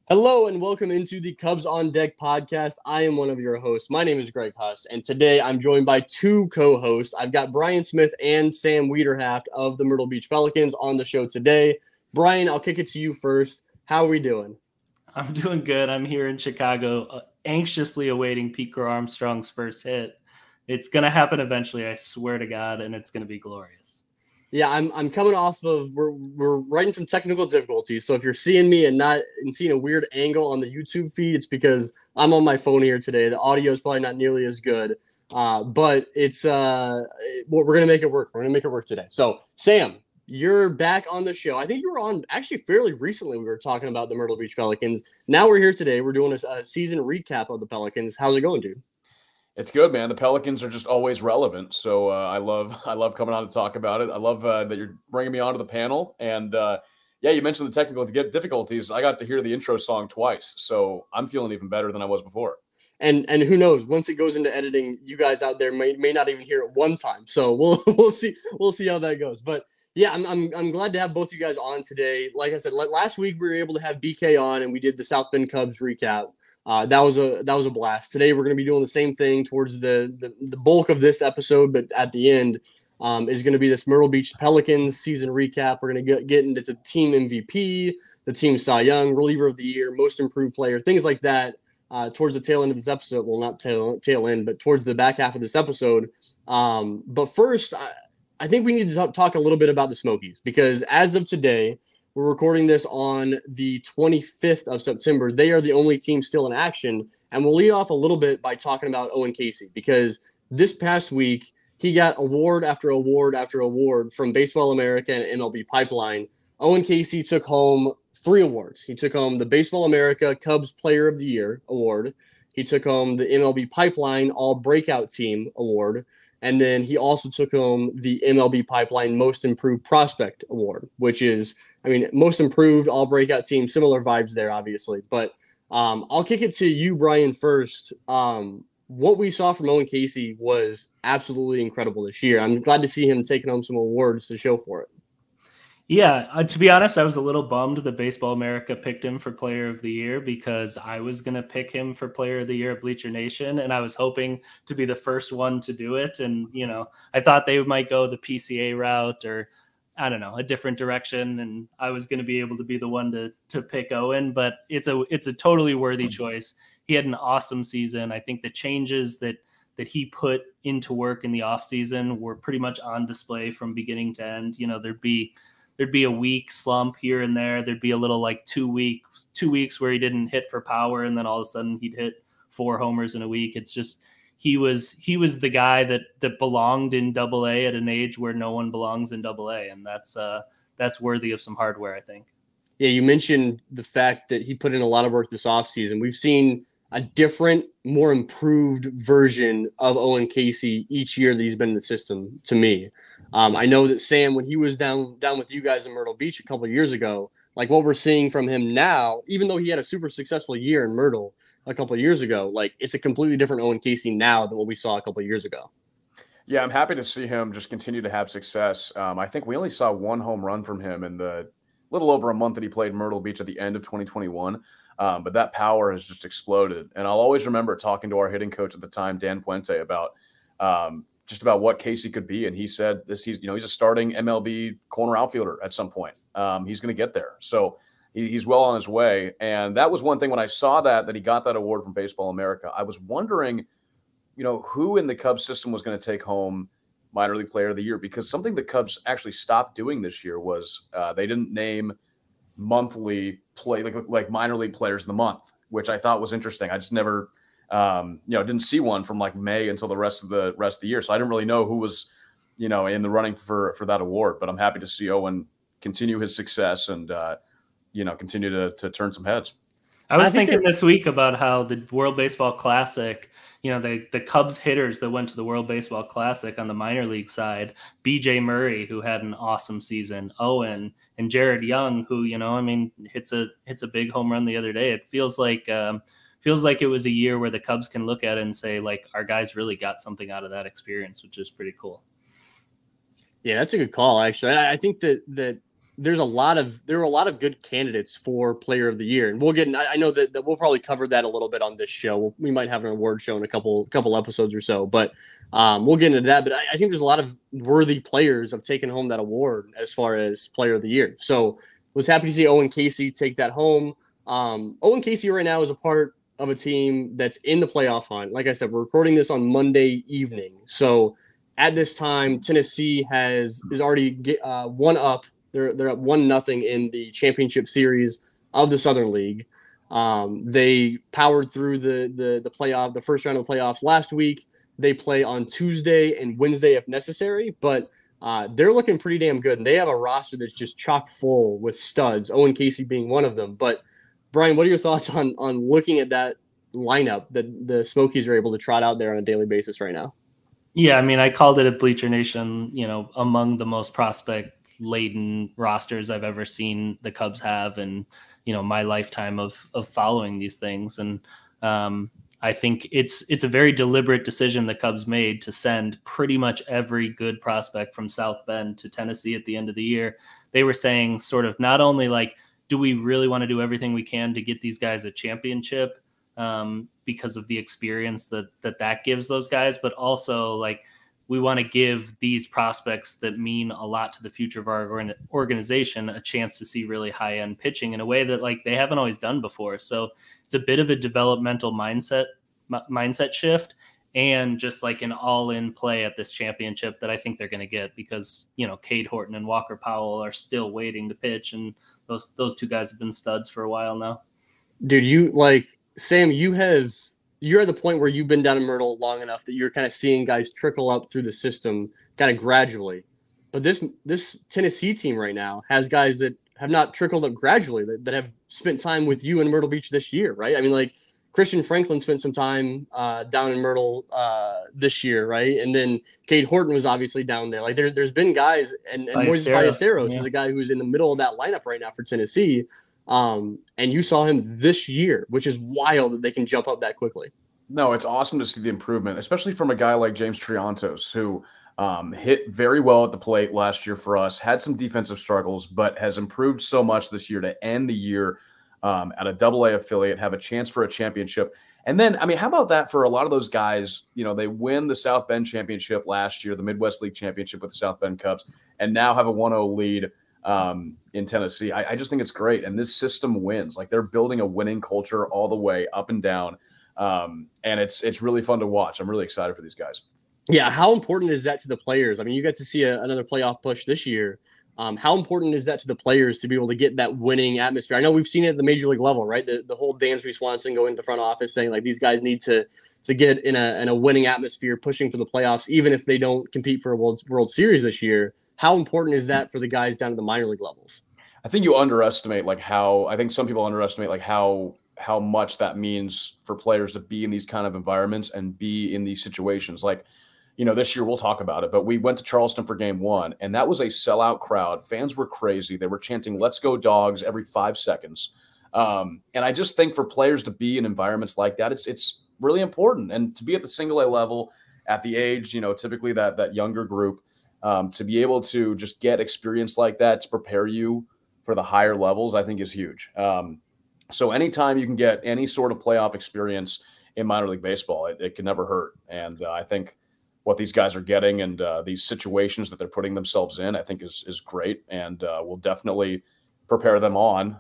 Hello and welcome into the Cubs on Deck podcast. I am one of your hosts. My name is Greg Huss, and today I'm joined by two co-hosts. I've got Bryan Smith and Sam Weiderhaft of the Myrtle Beach Pelicans on the show today. Bryan, I'll kick it to you first. How are we doing? I'm doing good. I'm here in Chicago, anxiously awaiting Pete Armstrong's first hit. It's going to happen eventually, I swear to God, and it's going to be glorious. Yeah, I'm coming off of we're writing some technical difficulties. So if you're seeing me and seeing a weird angle on the YouTube feed, it's because I'm on my phone here today. The audio is probably not nearly as good, but we're gonna make it work. We're gonna make it work today. So Sam, you're back on the show. I think you were on actually fairly recently. We were talking about the Myrtle Beach Pelicans. Now we're here today. We're doing a season recap of the Pelicans. How's it going, dude? It's good, man. The Pelicans are just always relevant, so I love coming on to talk about it. I love that you're bringing me onto the panel, and yeah, you mentioned the technical difficulties. I got to hear the intro song twice, so I'm feeling even better than I was before. And who knows? Once it goes into editing, you guys out there may not even hear it one time. So we'll see how that goes. But yeah, I'm glad to have both you guys on today. Like I said, last week we were able to have BK on, and we did the South Bend Cubs recap. That was a blast. Today we're going to be doing the same thing towards the bulk of this episode, but at the end is going to be this Myrtle Beach Pelicans season recap. We're going to get into the team MVP, the team Cy Young, reliever of the year, most improved player, things like that. Towards the tail end of this episode, well, not tail end, but towards the back half of this episode. But first, I think we need to talk a little bit about the Smokies, because as of today, we're recording this on the 25th of September. They are the only team still in action. And we'll lead off a little bit by talking about Owen Caissie, because this past week, he got award after award after award from Baseball America and MLB Pipeline. Owen Caissie took home 3 awards. He took home the Baseball America Cubs Player of the Year award. He took home the MLB Pipeline All Breakout Team award. And then he also took home the MLB Pipeline Most Improved Prospect award, which is, most improved, all breakout team, similar vibes there, obviously. But I'll kick it to you, Bryan, first. What we saw from Owen Caissie was absolutely incredible this year. I'm glad to see him taking home some awards to show for it. Yeah, to be honest, I was a little bummed that Baseball America picked him for Player of the Year, because I was going to pick him for Player of the Year at Bleacher Nation, and I was hoping to be the first one to do it. And, I thought they might go the PCA route, or I don't know, a different direction, and I was going to be able to be the one to pick Owen, but it's a totally worthy choice. He had an awesome season. I think the changes that he put into work in the offseason were pretty much on display from beginning to end. There'd be a week slump here and there. There'd be a little like 2 weeks where he didn't hit for power, and then all of a sudden he'd hit 4 homers in a week. It's just he was the guy that belonged in Double-A at an age where no one belongs in Double-A, and that's worthy of some hardware, I think. Yeah, you mentioned the fact that he put in a lot of work this offseason. We've seen a different, more improved version of Owen Caissie each year that he's been in the system, to me. I know that Sam, when he was down with you guys in Myrtle Beach a couple of years ago, like what we're seeing from him now, even though he had a super successful year in Myrtle a couple of years ago, like it's a completely different Owen Caissie now than what we saw a couple of years ago. Yeah, I'm happy to see him just continue to have success. I think we only saw 1 home run from him in the little over a month that he played Myrtle Beach at the end of 2021. But that power has just exploded. And I'll always remember talking to our hitting coach at the time, Dan Puente, about just about what Caissie could be. And he said he's a starting MLB corner outfielder at some point. He's going to get there. So he's well on his way. And that was one thing when I saw that he got that award from Baseball America. I was wondering, who in the Cubs system was going to take home minor league player of the year, because something the Cubs actually stopped doing this year was they didn't name monthly play like minor league players of the month, which I thought was interesting. I just never didn't see one from like May until the rest of the year. So I didn't really know who was, in the running for that award, but I'm happy to see Owen continue his success and, continue to turn some heads. I was thinking this week about how the World Baseball Classic, the Cubs hitters that went to the World Baseball Classic on the minor league side, BJ Murray, who had an awesome season, Owen, and Jared Young, who, hits a big home run the other day. It feels like it was a year where the Cubs can look at it and say, like, our guys really got something out of that experience, which is pretty cool. Yeah, that's a good call, actually. I think that there were a lot of good candidates for player of the year. And I know that we'll probably cover that a little bit on this show. We might have an award show in a couple episodes or so, but we'll get into that. But I think there's a lot of worthy players of taking home that award as far as player of the year. So was happy to see Owen Caissie take that home. Owen Caissie right now is a part of a team that's in the playoff hunt. Like I said, we're recording this on Monday evening. So at this time, Tennessee is already one up. They're up 1-0 in the championship series of the Southern League. They powered through the first round of the playoffs last week. They play on Tuesday and Wednesday if necessary, but they're looking pretty damn good. And they have a roster that's just chock full with studs, Owen Caissie being one of them. But Bryan, what are your thoughts on looking at that lineup that the Smokies are able to trot out there on a daily basis right now? Yeah, I mean, I called it a Bleacher Nation, among the most prospect-laden rosters I've ever seen the Cubs have in, my lifetime of following these things. And I think it's a very deliberate decision the Cubs made to send pretty much every good prospect from South Bend to Tennessee at the end of the year. They were saying sort of not only like, do we really want to do everything we can to get these guys a championship because of the experience that gives those guys, but also like we want to give these prospects that mean a lot to the future of our organization a chance to see really high-end pitching in a way that like they haven't always done before. So it's a bit of a developmental mindset shift and just like an all-in play at this championship that I think they're going to get because, Cade Horton and Walker Powell are still waiting to pitch. And those two guys have been studs for a while now. Dude, Sam, you're at the point where you've been down in Myrtle long enough that you're kind of seeing guys trickle up through the system kind of gradually. But this Tennessee team right now has guys that have not trickled up gradually, that have spent time with you in Myrtle Beach this year, right? I mean, like Christian Franklin spent some time down in Myrtle this year, right? And then Cade Horton was obviously down there. Like there's been guys, and Moises Ballesteros is a guy who's in the middle of that lineup right now for Tennessee. And you saw him this year, which is wild that they can jump up that quickly. No, it's awesome to see the improvement, especially from a guy like James Triantos, who hit very well at the plate last year for us, had some defensive struggles, but has improved so much this year to end the year at a Double-A affiliate, have a chance for a championship. And then, I mean, how about that for a lot of those guys? They win the South Bend championship last year, the Midwest League championship with the South Bend Cubs, and now have a 1-0 lead in Tennessee. I just think it's great. And this system wins. Like they're building a winning culture all the way up and down. And it's really fun to watch. I'm really excited for these guys. Yeah. How important is that to the players? I mean, you got to see another playoff push this year. How important is that to the players to be able to get that winning atmosphere? I know we've seen it at the major league level, right? The whole Dansby Swanson going to the front office saying like these guys need to get in a winning atmosphere, pushing for the playoffs, even if they don't compete for a World Series this year. How important is that for the guys down to the minor league levels? I think I think some people underestimate like how much that means for players to be in these kind of environments and be in these situations. Like, this year we'll talk about it, but we went to Charleston for game 1 and that was a sellout crowd. Fans were crazy. They were chanting, "Let's go Dogs" every 5 seconds. And I just think for players to be in environments like that, it's really important. And to be at the single A level at the age, typically that younger group, to be able to just get experience like that to prepare you for the higher levels, I think is huge. So anytime you can get any sort of playoff experience in minor league baseball, it can never hurt. And I think what these guys are getting and these situations that they're putting themselves in, I think is great, and will definitely prepare them on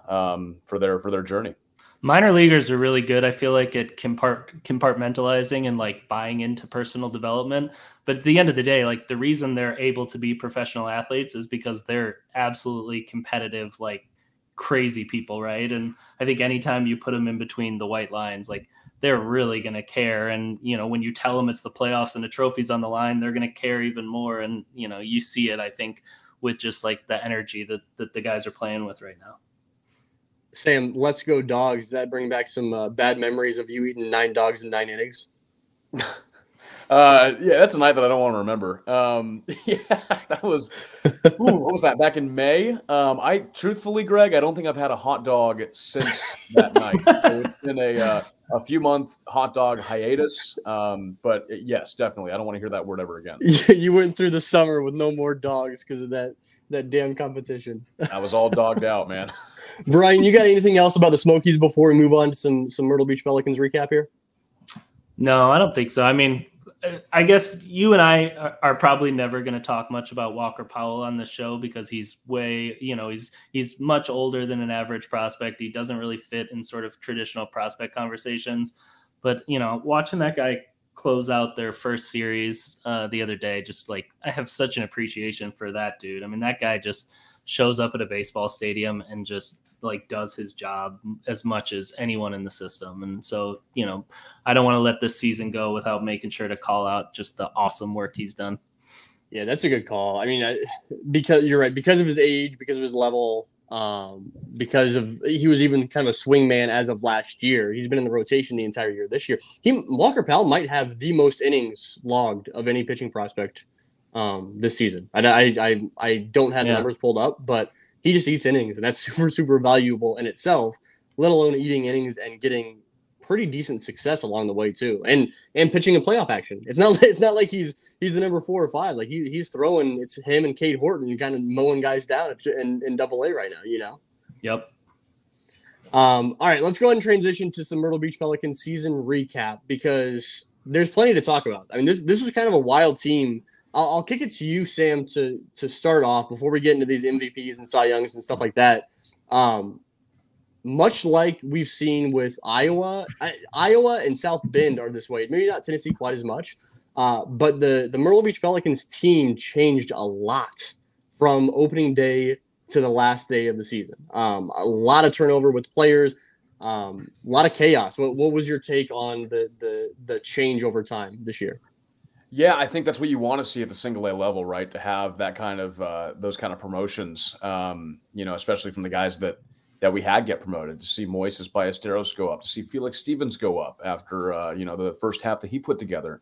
for their journey. Minor leaguers are really good, I feel like, at compartmentalizing and like buying into personal development. But at the end of the day, like the reason they're able to be professional athletes is because they're absolutely competitive, like crazy people, right? And I think anytime you put them in between the white lines, like they're really going to care. And, when you tell them it's the playoffs and the trophy's on the line, they're going to care even more. And, you see it, I think, with just like the energy that the guys are playing with right now. Sam, let's go Dogs. Does that bring back some bad memories of you eating 9 dogs in 9 innings? Yeah, that's a night that I don't want to remember. Yeah, that was what was that, back in May? I truthfully, Greg, I don't think I've had a hot dog since that night. So it's been a few month hot dog hiatus. But yes, definitely, I don't want to hear that word ever again. You went through the summer with no more dogs because of that damn competition. I was all dogged out, man. Bryan, you got anything else about the Smokies before we move on to some Myrtle Beach Pelicans recap here? No, I don't think so. I mean, I guess you and I are probably never going to talk much about Walker Powell on the show because he's he's much older than an average prospect. He doesn't really fit in sort of traditional prospect conversations. But, watching that guy close out their first series the other day, just like I have such an appreciation for that dude. I mean, that guy just shows up at a baseball stadium and just like does his job as much as anyone in the system. And so, I don't want to let this season go without making sure to call out just the awesome work he's done. Yeah, that's a good call. I mean, because you're right, because of his age, because of his level, because of he was even kind of a swing man as of last year. He's been in the rotation the entire year. This year, Walker Powell might have the most innings logged of any pitching prospect this season. I don't have the numbers pulled up, but he just eats innings, and that's super, super valuable in itself, let alone eating innings and getting pretty decent success along the way too. And pitching in playoff action. It's not like he's the number 4 or 5. Like he's throwing, it's him and Cade Horton kind of mowing guys down in Double-A right now, Yep. All right, let's go ahead and transition to some Myrtle Beach Pelicans season recap because there's plenty to talk about. I mean, this was kind of a wild team. I'll kick it to you, Sam, to start off before we get into these MVPs and Cy Youngs and stuff like that. Much like we've seen with Iowa and South Bend are this way. Maybe not Tennessee quite as much, but the Myrtle Beach Pelicans team changed a lot from opening day to the last day of the season. A lot of turnover with players, a lot of chaos. What was your take on the change over time this year? Yeah, I think that's what you want to see at the single A level, right? To have that kind of those kind of promotions, especially from the guys that we had get promoted. To see Moises Ballesteros go up, to see Felix Stevens go up after the first half that he put together.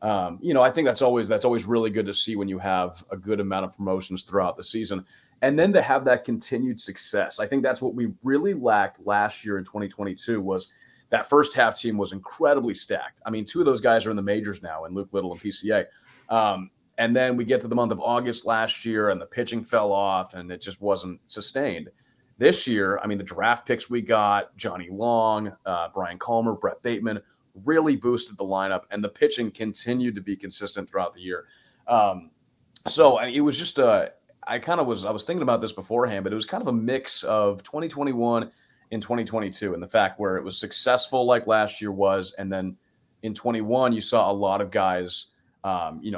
I think that's always really good to see when you have a good amount of promotions throughout the season, and then to have that continued success. I think that's what we really lacked last year in 2022 was. That first half team was incredibly stacked. I mean, 2 of those guys are in the majors now, and Luke Little and PCA. And then we get to the month of August last year, and the pitching fell off, and it just wasn't sustained. This year, I mean, the draft picks we got, Johnny Long, Brian Calmer, Brett Bateman, really boosted the lineup, and the pitching continued to be consistent throughout the year. It was just I was thinking about this beforehand, but it was kind of a mix of 2021 in 2022 and the fact where it was successful like last year was. And then in 21, you saw a lot of guys,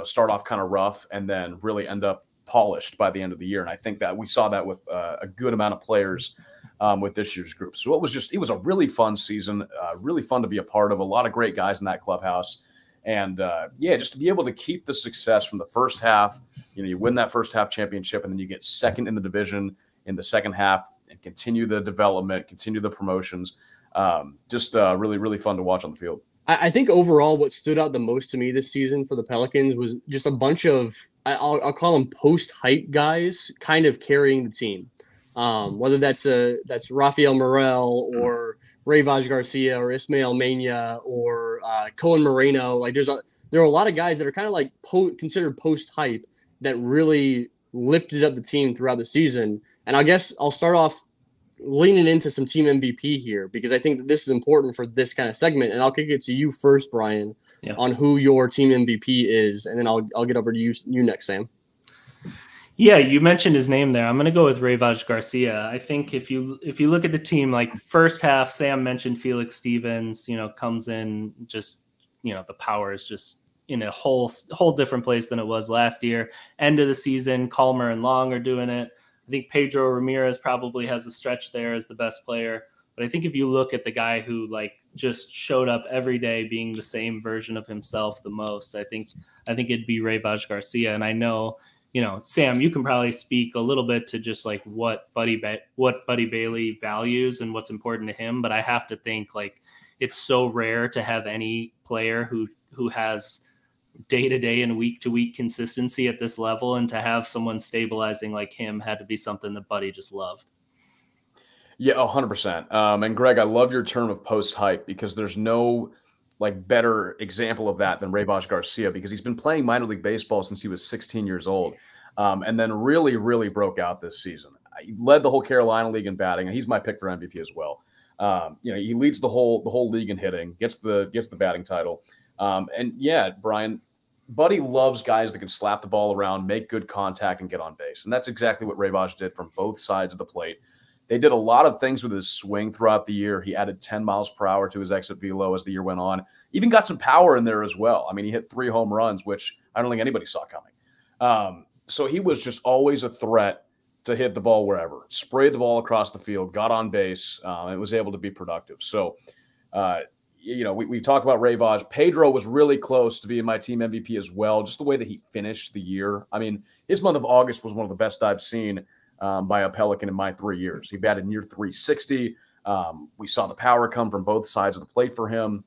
start off kind of rough and then really end up polished by the end of the year. And I think that we saw that with a good amount of players with this year's group. So it was a really fun season, really fun to be a part of, a lot of great guys in that clubhouse. And just to be able to keep the success from the first half, you win that first half championship and then you get second in the division in the second half and continue the development, continue the promotions. Really, really fun to watch on the field. I think overall what stood out the most to me this season for the Pelicans was just a bunch of, I'll call them post-hype guys kind of carrying the team. Whether that's Rafael Morel or Rojas Garcia or Ismael Mena or Cohen Moreno. Like there are a lot of guys that are kind of like considered post-hype that really lifted up the team throughout the season. And I guess I'll start off leaning into some team MVP here because I think that this is important for this kind of segment. And I'll kick it to you first, Bryan, on who your team MVP is, and then I'll get over to you next, Sam. Yeah, you mentioned his name there. I'm going to go with Rojas Garcia. I think if you look at the team, like first half, Sam mentioned Felix Stevens, comes in just, the power is just in a whole different place than it was last year. End of the season, Calmer and Long are doing it. I think Pedro Ramirez probably has a stretch there as the best player. But I think if you look at the guy who just showed up every day being the same version of himself the most, I think it'd be Rojas Garcia. And I know, Sam, you can probably speak a little bit to just what Buddy Bailey values and what's important to him. But I have to think it's so rare to have any player who has day-to-day and week-to-week consistency at this level, and to have someone stabilizing like him had to be something that Buddy just loved. Yeah, 100%. And Greg, I love your term of post-hype, because there's no better example of that than Rojas Garcia, because he's been playing minor league baseball since he was 16 years old, and then really, really broke out this season. He led the whole Carolina League in batting, and he's my pick for MVP as well. He leads the whole league in hitting, gets the batting title. And yeah, Bryan, Buddy loves guys that can slap the ball around, make good contact, and get on base. And that's exactly what Rojas did from both sides of the plate. They did a lot of things with his swing throughout the year. He added 10 miles per hour to his exit velo as the year went on. Even got some power in there as well. I mean, he hit 3 home runs, which I don't think anybody saw coming. So he was just always a threat to hit the ball wherever, sprayed the ball across the field, got on base, and was able to be productive. So, we talk about Rojas. Pedro was really close to being my team MVP as well, just the way that he finished the year. I mean, his month of August was one of the best I've seen by a Pelican in my 3 years. He batted near 360. We saw the power come from both sides of the plate for him.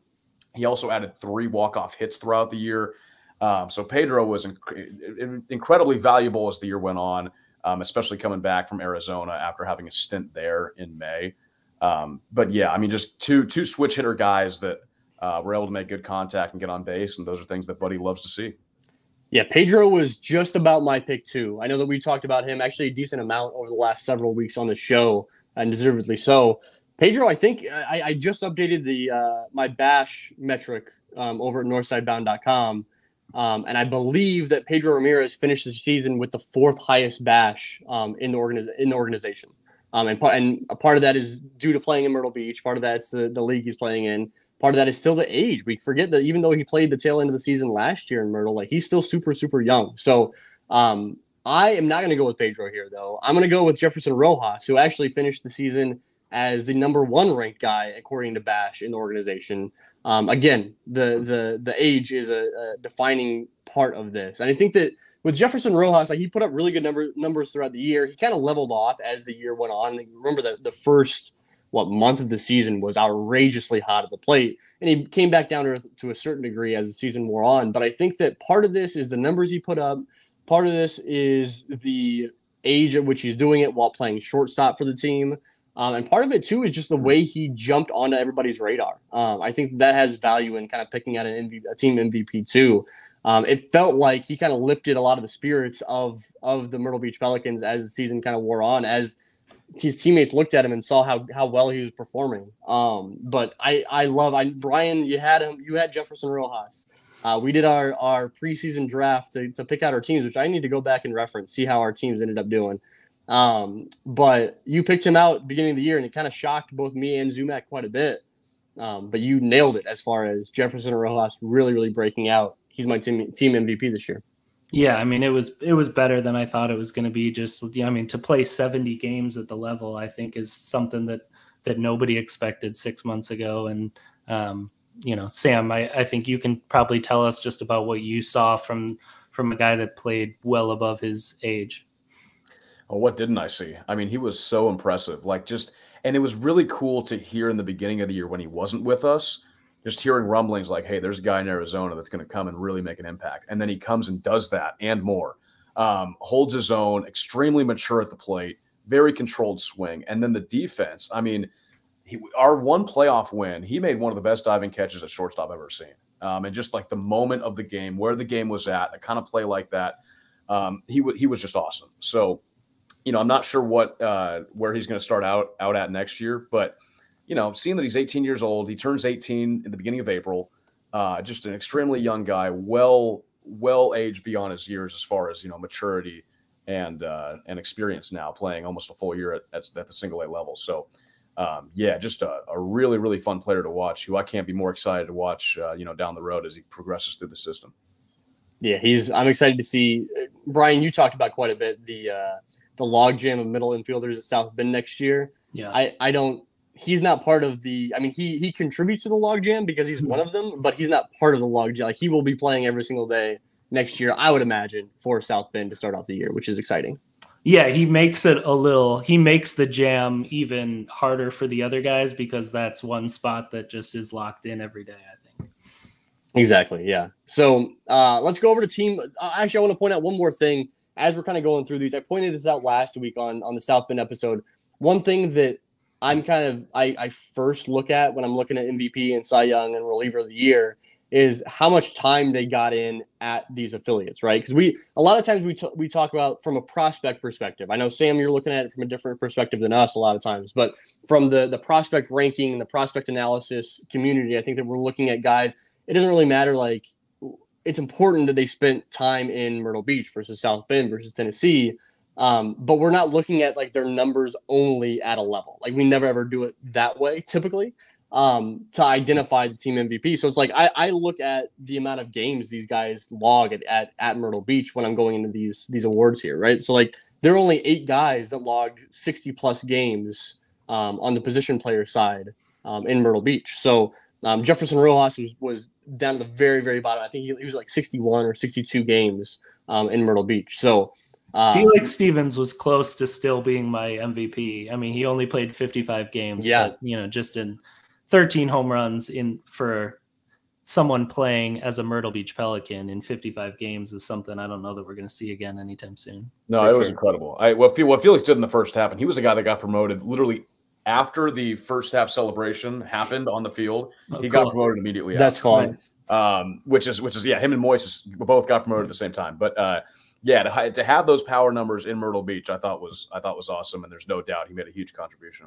He also added 3 walk-off hits throughout the year. So Pedro was incredibly valuable as the year went on, especially coming back from Arizona after having a stint there in May. But yeah, I mean, just two switch hitter guys that were able to make good contact and get on base, and those are things that Buddy loves to see. Yeah, Pedro was just about my pick too. I know that we talked about him actually a decent amount over the last several weeks on the show, and deservedly so. Pedro, I think I just updated the my bash metric over at northsidebound.com, and I believe that Pedro Ramirez finished the season with the 4th highest bash in the organization. And a part of that is due to playing in Myrtle Beach. Part of that's the league he's playing in. Part of that is still the age. We forget that even though he played the tail end of the season last year in Myrtle, he's still super, super young. So I am not going to go with Pedro here, though. I'm going to go with Jefferson Rojas, who actually finished the season as the number 1 ranked guy, according to Bash, in the organization. Again, the age is a defining part of this. And I think that with Jefferson Rojas, he put up really good numbers throughout the year. He kind of leveled off as the year went on. Remember that the first month of the season was outrageously hot at the plate, and he came back down to a certain degree as the season wore on. But I think that part of this is the numbers he put up. Part of this is the age at which he's doing it while playing shortstop for the team. And part of it, too, is just the way he jumped onto everybody's radar. I think that has value in kind of picking out a team MVP, too. It felt like he kind of lifted a lot of the spirits of the Myrtle Beach Pelicans as the season kind of wore on, as his teammates looked at him and saw how well he was performing. But Bryan, you had Jefferson Rojas. We did our preseason draft to pick out our teams, which I need to go back and reference, see how our teams ended up doing. But you picked him out beginning of the year, and it kind of shocked both me and Zumac quite a bit. But you nailed it as far as Jefferson Rojas really, really breaking out. He's my team MVP this year. Yeah, I mean, it was better than I thought it was going to be. Just, to play 70 games at the level, I think, is something that nobody expected 6 months ago. And, Sam, I think you can probably tell us just about what you saw from a guy that played well above his age. Oh, what didn't I see? I mean, he was so impressive. And it was really cool to hear in the beginning of the year when he wasn't with us, just hearing rumblings like, hey, there's a guy in Arizona that's going to come and really make an impact. And then he comes and does that and more. Holds his own, extremely mature at the plate, very controlled swing. And then the defense, I mean, our one playoff win, he made one of the best diving catches at shortstop I've ever seen. And just the moment of the game, where the game was at, a kind of play like that, he was just awesome. So, I'm not sure where he's going to start out at next year, but seeing that he's 18 years old, he turns 18 in the beginning of April, just an extremely young guy, well aged beyond his years as far as, maturity and experience now, playing almost a full year at the single A level. So, just a really, really fun player to watch, who I can't be more excited to watch, down the road as he progresses through the system. Yeah, I'm excited to see. Bryan, you talked about quite a bit the logjam of middle infielders at South Bend next year. Yeah, he's not part of the – I mean, he contributes to the logjam because he's one of them, but he's not part of the logjam. He will be playing every single day next year, I would imagine, for South Bend to start off the year, which is exciting. Yeah, he makes the jam even harder for the other guys, because that's one spot that just is locked in every day, I think. Exactly. Yeah. So let's go over to team. Actually, I want to point out one more thing as we're kind of going through these. I pointed this out last week on the South Bend episode. One thing that I first look at when I'm looking at MVP and Cy Young and reliever of the year is how much time they got in at these affiliates, right? Because a lot of times we talk about from a prospect perspective. I know, Sam, you're looking at it from a different perspective than us a lot of times, but from the prospect ranking and the prospect analysis community, I think that we're looking at guys. It doesn't really matter. Like, it's important that they spent time in Myrtle Beach versus South Bend versus Tennessee. But we're not looking at like their numbers only at a level. Like, we never ever do it that way typically to identify the team MVP. So it's like I look at the amount of games these guys log at Myrtle Beach when I'm going into these awards here, right? So like there are only 8 guys that logged 60 plus games on the position player side in Myrtle Beach. So Jefferson Rojas was down to the very, very bottom. I think he was like 61 or 62 games in Myrtle Beach. So Felix Stevens was close to still being my MVP. I mean, he only played 55 games, but just in 13 home runs for someone playing as a Myrtle Beach Pelican in 55 games is something I don't know that we're going to see again anytime soon. No, it was incredible. What Felix did in the first half, and he was a guy that got promoted literally after the first half celebration happened on the field. He got promoted immediately. That's fun. Which is him and Moises both got promoted at the same time. But to have those power numbers in Myrtle Beach, I thought was awesome, and there's no doubt he made a huge contribution.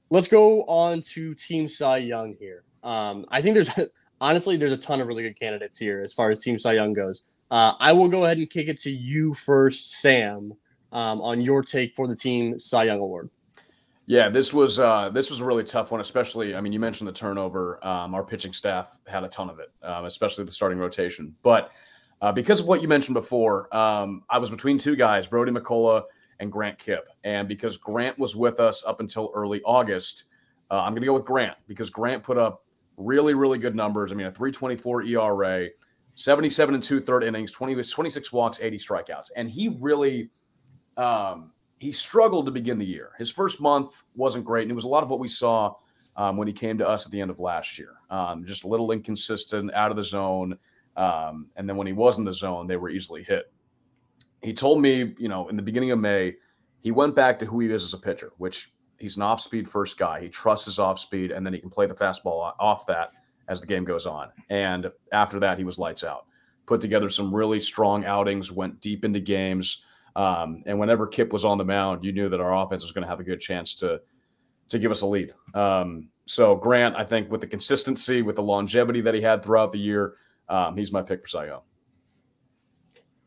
Let's go on to Team Cy Young here. I think there's a ton of really good candidates here as far as Team Cy Young goes. I will go ahead and kick it to you first, Sam, on your take for the Team Cy Young Award. Yeah, this was a really tough one, especially, I mean, you mentioned the turnover. Our pitching staff had a ton of it, especially the starting rotation. But because of what you mentioned before, I was between 2 guys, Brody McCullough and Grant Kipp. And because Grant was with us up until early August, I'm going to go with Grant because Grant put up really, really good numbers. I mean, a 3.24 ERA, 77 and 2/3 innings, 26 walks, 80 strikeouts. And he really he struggled to begin the year. His first month wasn't great, and it was a lot of what we saw when he came to us at the end of last year. Just a little inconsistent, out of the zone, and then when he was in the zone, they were easily hit. He told me, in the beginning of May, he went back to who he is as a pitcher, which he's an off-speed first guy. He trusts his off-speed, and then he can play the fastball off that as the game goes on. And after that, he was lights out. Put together some really strong outings, went deep into games. And whenever Kipp was on the mound, you knew that our offense was going to have a good chance to give us a lead. So Grant, I think with the consistency, with the longevity that he had throughout the year, he's my pick for Cy Young.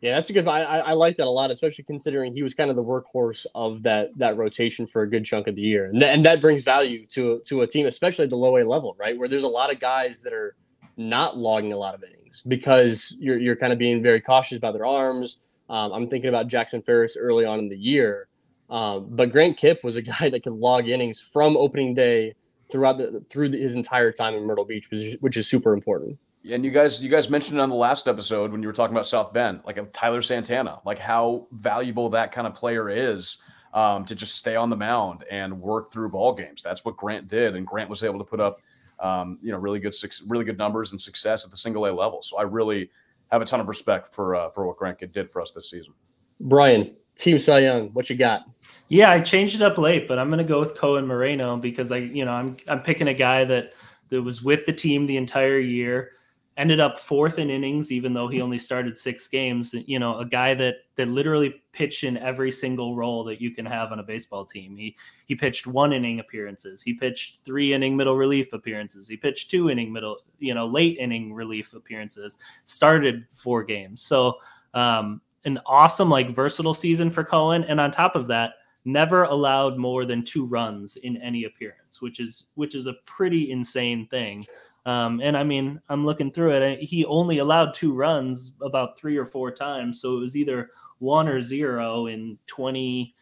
Yeah, that's a good. I like that a lot, especially considering he was kind of the workhorse of that rotation for a good chunk of the year, and that brings value to a team, especially at the low A level, right, where there's a lot of guys that are not logging a lot of innings because you're kind of being very cautious about their arms. I'm thinking about Jackson Ferris early on in the year, but Grant Kipp was a guy that could log innings from opening day through his entire time in Myrtle Beach, which is super important. And you guys mentioned it on the last episode when you were talking about South Bend, like Tyler Santana, like how valuable that kind of player is to just stay on the mound and work through ball games. That's what Grant did, and Grant was able to put up really good numbers and success at the single A level. So I really have a ton of respect for what Grant did for us this season. Brian, Team Cy Young, what you got? Yeah, I changed it up late, but I'm going to go with Cohen Moreno because I'm picking a guy that was with the team the entire year. Ended up 4th in innings, even though he only started 6 games. A guy that literally pitched in every single role that you can have on a baseball team. He pitched 1-inning appearances. He pitched 3-inning middle relief appearances. He pitched 2-inning late inning relief appearances. Started 4 games. So an awesome, versatile season for Cohen. And on top of that, never allowed more than 2 runs in any appearance, which is a pretty insane thing. And I mean, I'm looking through it. He only allowed 2 runs about 3 or 4 times. So it was either 1 or 0 in 22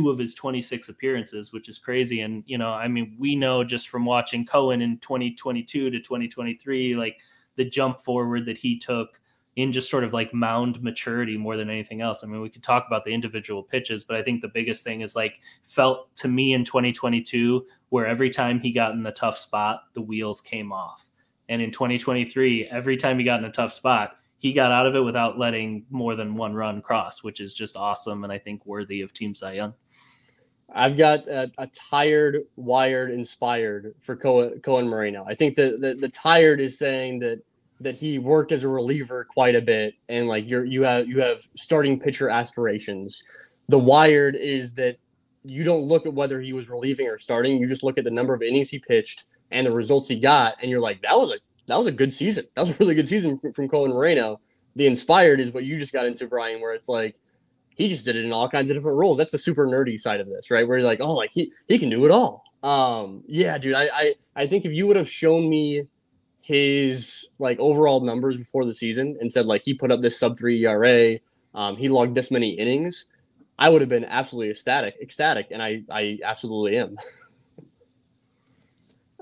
of his 26 appearances, which is crazy. And, we know just from watching Cohen in 2022 to 2023, the jump forward that he took in just sort of mound maturity more than anything else. I mean, we could talk about the individual pitches, but I think the biggest thing is felt to me in 2022 where every time he got in the tough spot, the wheels came off. And in 2023, every time he got in a tough spot, he got out of it without letting more than one run cross, which is just awesome and I think worthy of Team Cy Young. I've got a tired, wired, inspired for Cohen Moreno. I think the tired is saying that he worked as a reliever quite a bit, and like you have starting pitcher aspirations. The wired is that you don't look at whether he was relieving or starting. You just look at the number of innings he pitched and the results he got, and you're like, that was a good season. That was a really good season from Cohen Moreno. The inspired is what you just got into, Brian, where it's like, he just did it in all kinds of different roles. That's the super nerdy side of this, right? Where you're like, oh, like he can do it all. Yeah, dude, I think if you would have shown me his like overall numbers before the season and said like he put up this sub-3 ERA, he logged this many innings, I would have been absolutely ecstatic, and I absolutely am.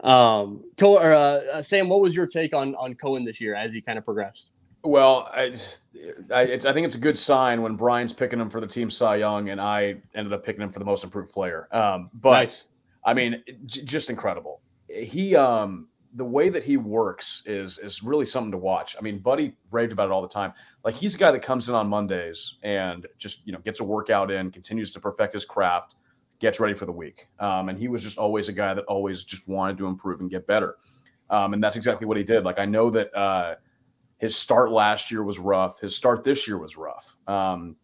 Sam, what was your take on Cohen this year as he kind of progressed? Well, I think it's a good sign when Brian's picking him for the Team Cy Young and I ended up picking him for the most improved player. But nice. I mean, just incredible. He, the way that he works is really something to watch. I mean, Buddy raved about it all the time. Like, he's a guy that comes in on Mondays and just, gets a workout in, continues to perfect his craft, gets ready for the week. And he was just always a guy that always just wanted to improve and get better. And that's exactly what he did. Like, I know that, his start last year was rough. His start this year was rough. And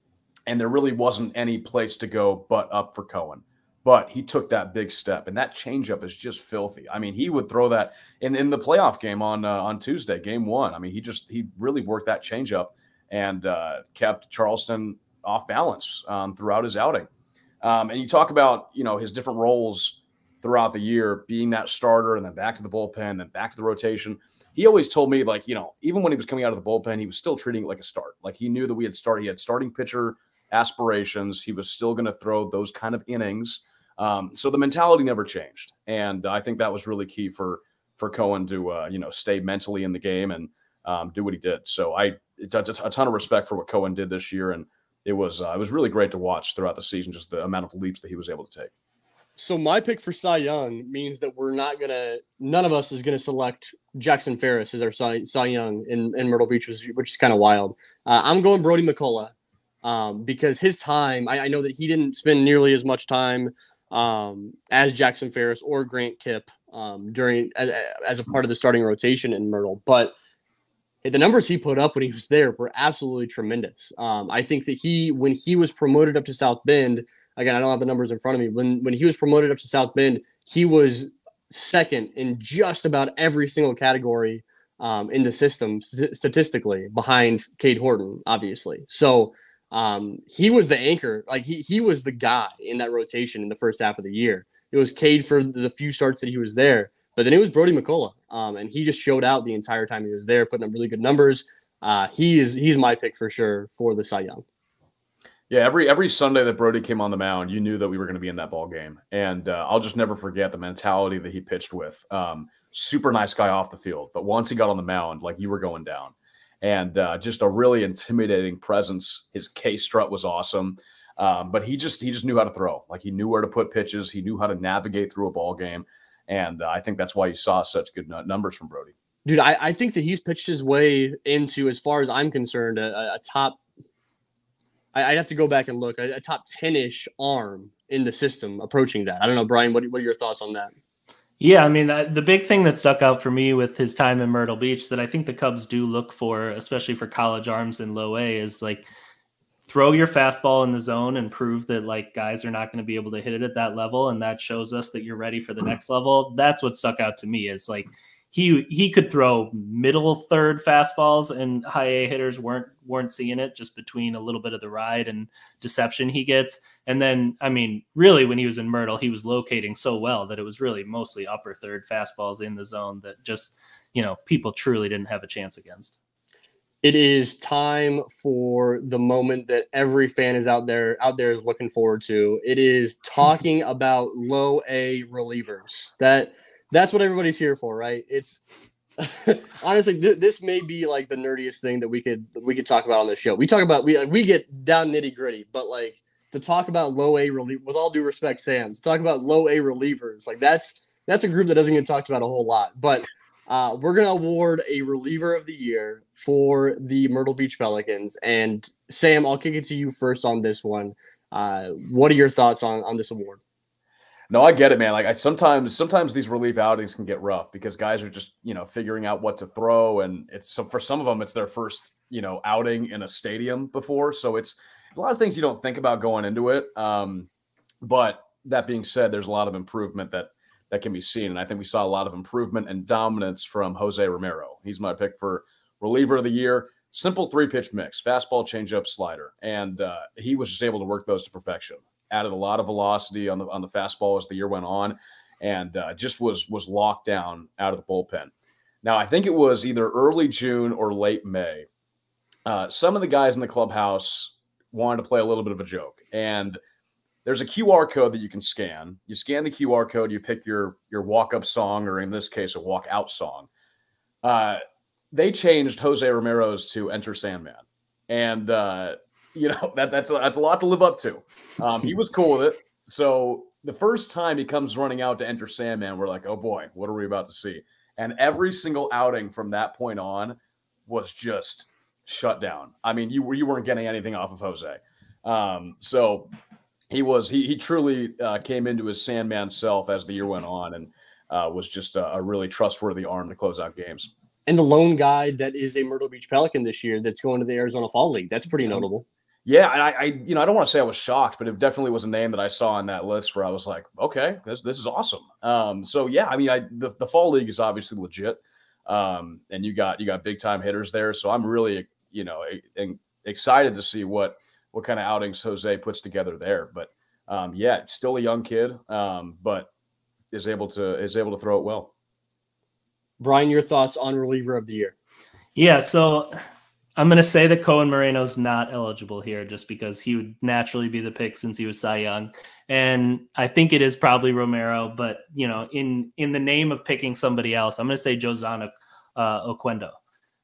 there really wasn't any place to go but up for Cohen. But he took that big step, and that changeup is just filthy. I mean, he would throw that in the playoff game on Tuesday, game 1. I mean, he really worked that changeup and kept Charleston off balance throughout his outing. And you talk about, his different roles throughout the year, being that starter and then back to the bullpen, then back to the rotation. He always told me, like, even when he was coming out of the bullpen, he was still treating it like a start. Like, he knew that he had starting pitcher aspirations. He was still going to throw those kind of innings. So the mentality never changed. And I think that was really key for Cohen to, stay mentally in the game and do what he did. So a ton of respect for what Cohen did this year. And it was really great to watch throughout the season, just the amount of leaps that he was able to take. So my pick for Cy Young means that none of us is going to select Jackson Ferris as our Cy Young in Myrtle Beach, which is kind of wild. I'm going Brody McCullough because his time, I know that he didn't spend nearly as much time as Jackson Ferris or Grant Kipp during as a part of the starting rotation in Myrtle. But the numbers he put up when he was there were absolutely tremendous. I think that when he was promoted up to South Bend, again, I don't have the numbers in front of me. When he was promoted up to South Bend, he was second in just about every single category in the system statistically, behind Cade Horton, obviously. So he was the anchor. Like he was the guy in that rotation in the first half of the year. It was Cade for the few starts that he was there, but then it was Brody McCullough, and he just showed out the entire time he was there, putting up really good numbers. He's my pick for sure for the Cy Young. Yeah, every Sunday that Brody came on the mound, you knew that we were going to be in that ball game. And I'll just never forget the mentality that he pitched with. Super nice guy off the field. But once he got on the mound, like, you were going down. And just a really intimidating presence. His K-strut was awesome. But he just knew how to throw. Like, he knew where to put pitches. He knew how to navigate through a ball game. And I think that's why you saw such good numbers from Brody. Dude, I think that he's pitched his way into, as far as I'm concerned, a top – I'd have to go back and look, a top 10-ish arm in the system approaching that. I don't know, Brian, what are your thoughts on that? Yeah, I mean, the big thing that stuck out for me with his time in Myrtle Beach that I think the Cubs do look for, especially for college arms in low A, is like, throw your fastball in the zone and prove that, like, guys are not going to be able to hit it at that level. And that shows us that you're ready for the next level. That's what stuck out to me, is like, he could throw middle third fastballs, and high A hitters weren't seeing it, just between a little bit of the ride and deception he gets. And then, I mean, really, when he was in Myrtle, he was locating so well that it was really mostly upper third fastballs in the zone that just, people truly didn't have a chance against. It is time for the moment that every fan is out there is looking forward to. It is talking about low A relievers. That's what everybody's here for, right? It's honestly, this may be like the nerdiest thing that we could talk about on this show. We talk about we get down nitty gritty, but like, to talk about low A relievers, with all due respect, Sam, to talk about low A relievers, like that's a group that doesn't get talked about a whole lot. But we're going to award a reliever of the year for the Myrtle Beach Pelicans. And Sam, I'll kick it to you first on this one. What are your thoughts on this award? No, I get it, man. Like sometimes these relief outings can get rough because guys are just, figuring out what to throw. And for some of them, it's their first, outing in a stadium before. So it's a lot of things you don't think about going into it. But that being said, there's a lot of improvement that can be seen. And I think we saw a lot of improvement and dominance from Jose Romero. He's my pick for reliever of the year. Simple 3-pitch mix, fastball, changeup, slider. And he was just able to work those to perfection. Added a lot of velocity on the fastball as the year went on, and just was locked down out of the bullpen. Now, I think it was either early June or late May. Some of the guys in the clubhouse wanted to play a little bit of a joke, and there's a QR code that you can scan. You scan the QR code, you pick your walk-up song, or in this case, a walk-out song. They changed Jose Romero's to Enter Sandman, and that's a lot to live up to. He was cool with it. So the first time he comes running out to Enter Sandman, we're like, oh boy, what are we about to see? And every single outing from that point on was just shut down. I mean, you weren't getting anything off of Jose. So he truly came into his Sandman self as the year went on, and was just a really trustworthy arm to close out games. And the lone guy that is a Myrtle Beach Pelican this year that's going to the Arizona Fall League. That's pretty notable. Yeah, and I don't want to say I was shocked, but it definitely was a name that I saw on that list where I was like, okay, this is awesome. So yeah, I mean, the Fall League is obviously legit, and you got big time hitters there. So I'm really excited to see what kind of outings Jose puts together there. But yeah, still a young kid, but is able to throw it well. Bryan, your thoughts on reliever of the year? Yeah, so I'm going to say that Cohen Moreno's not eligible here just because he would naturally be the pick since he was Cy Young. And I think it is probably Romero, but, in the name of picking somebody else, I'm going to say Josana Oquendo,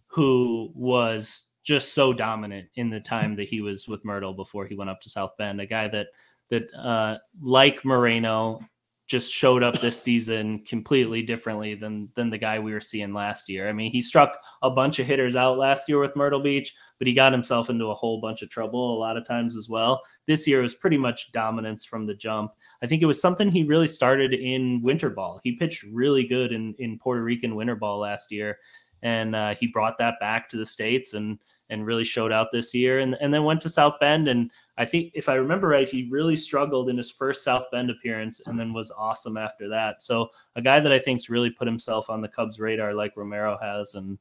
who was just so dominant in the time that he was with Myrtle before he went up to South Bend, a guy that like Moreno, just showed up this season completely differently than the guy we were seeing last year. I mean, he struck a bunch of hitters out last year with Myrtle Beach, but he got himself into a whole bunch of trouble a lot of times as well. This year was pretty much dominance from the jump. I think it was something he really started in winter ball. He pitched really good in Puerto Rican winter ball last year, and he brought that back to the States and really showed out this year, and then went to South Bend. And I think, if I remember right, he really struggled in his first South Bend appearance and then was awesome after that. So a guy that I think's really put himself on the Cubs radar like Romero has. And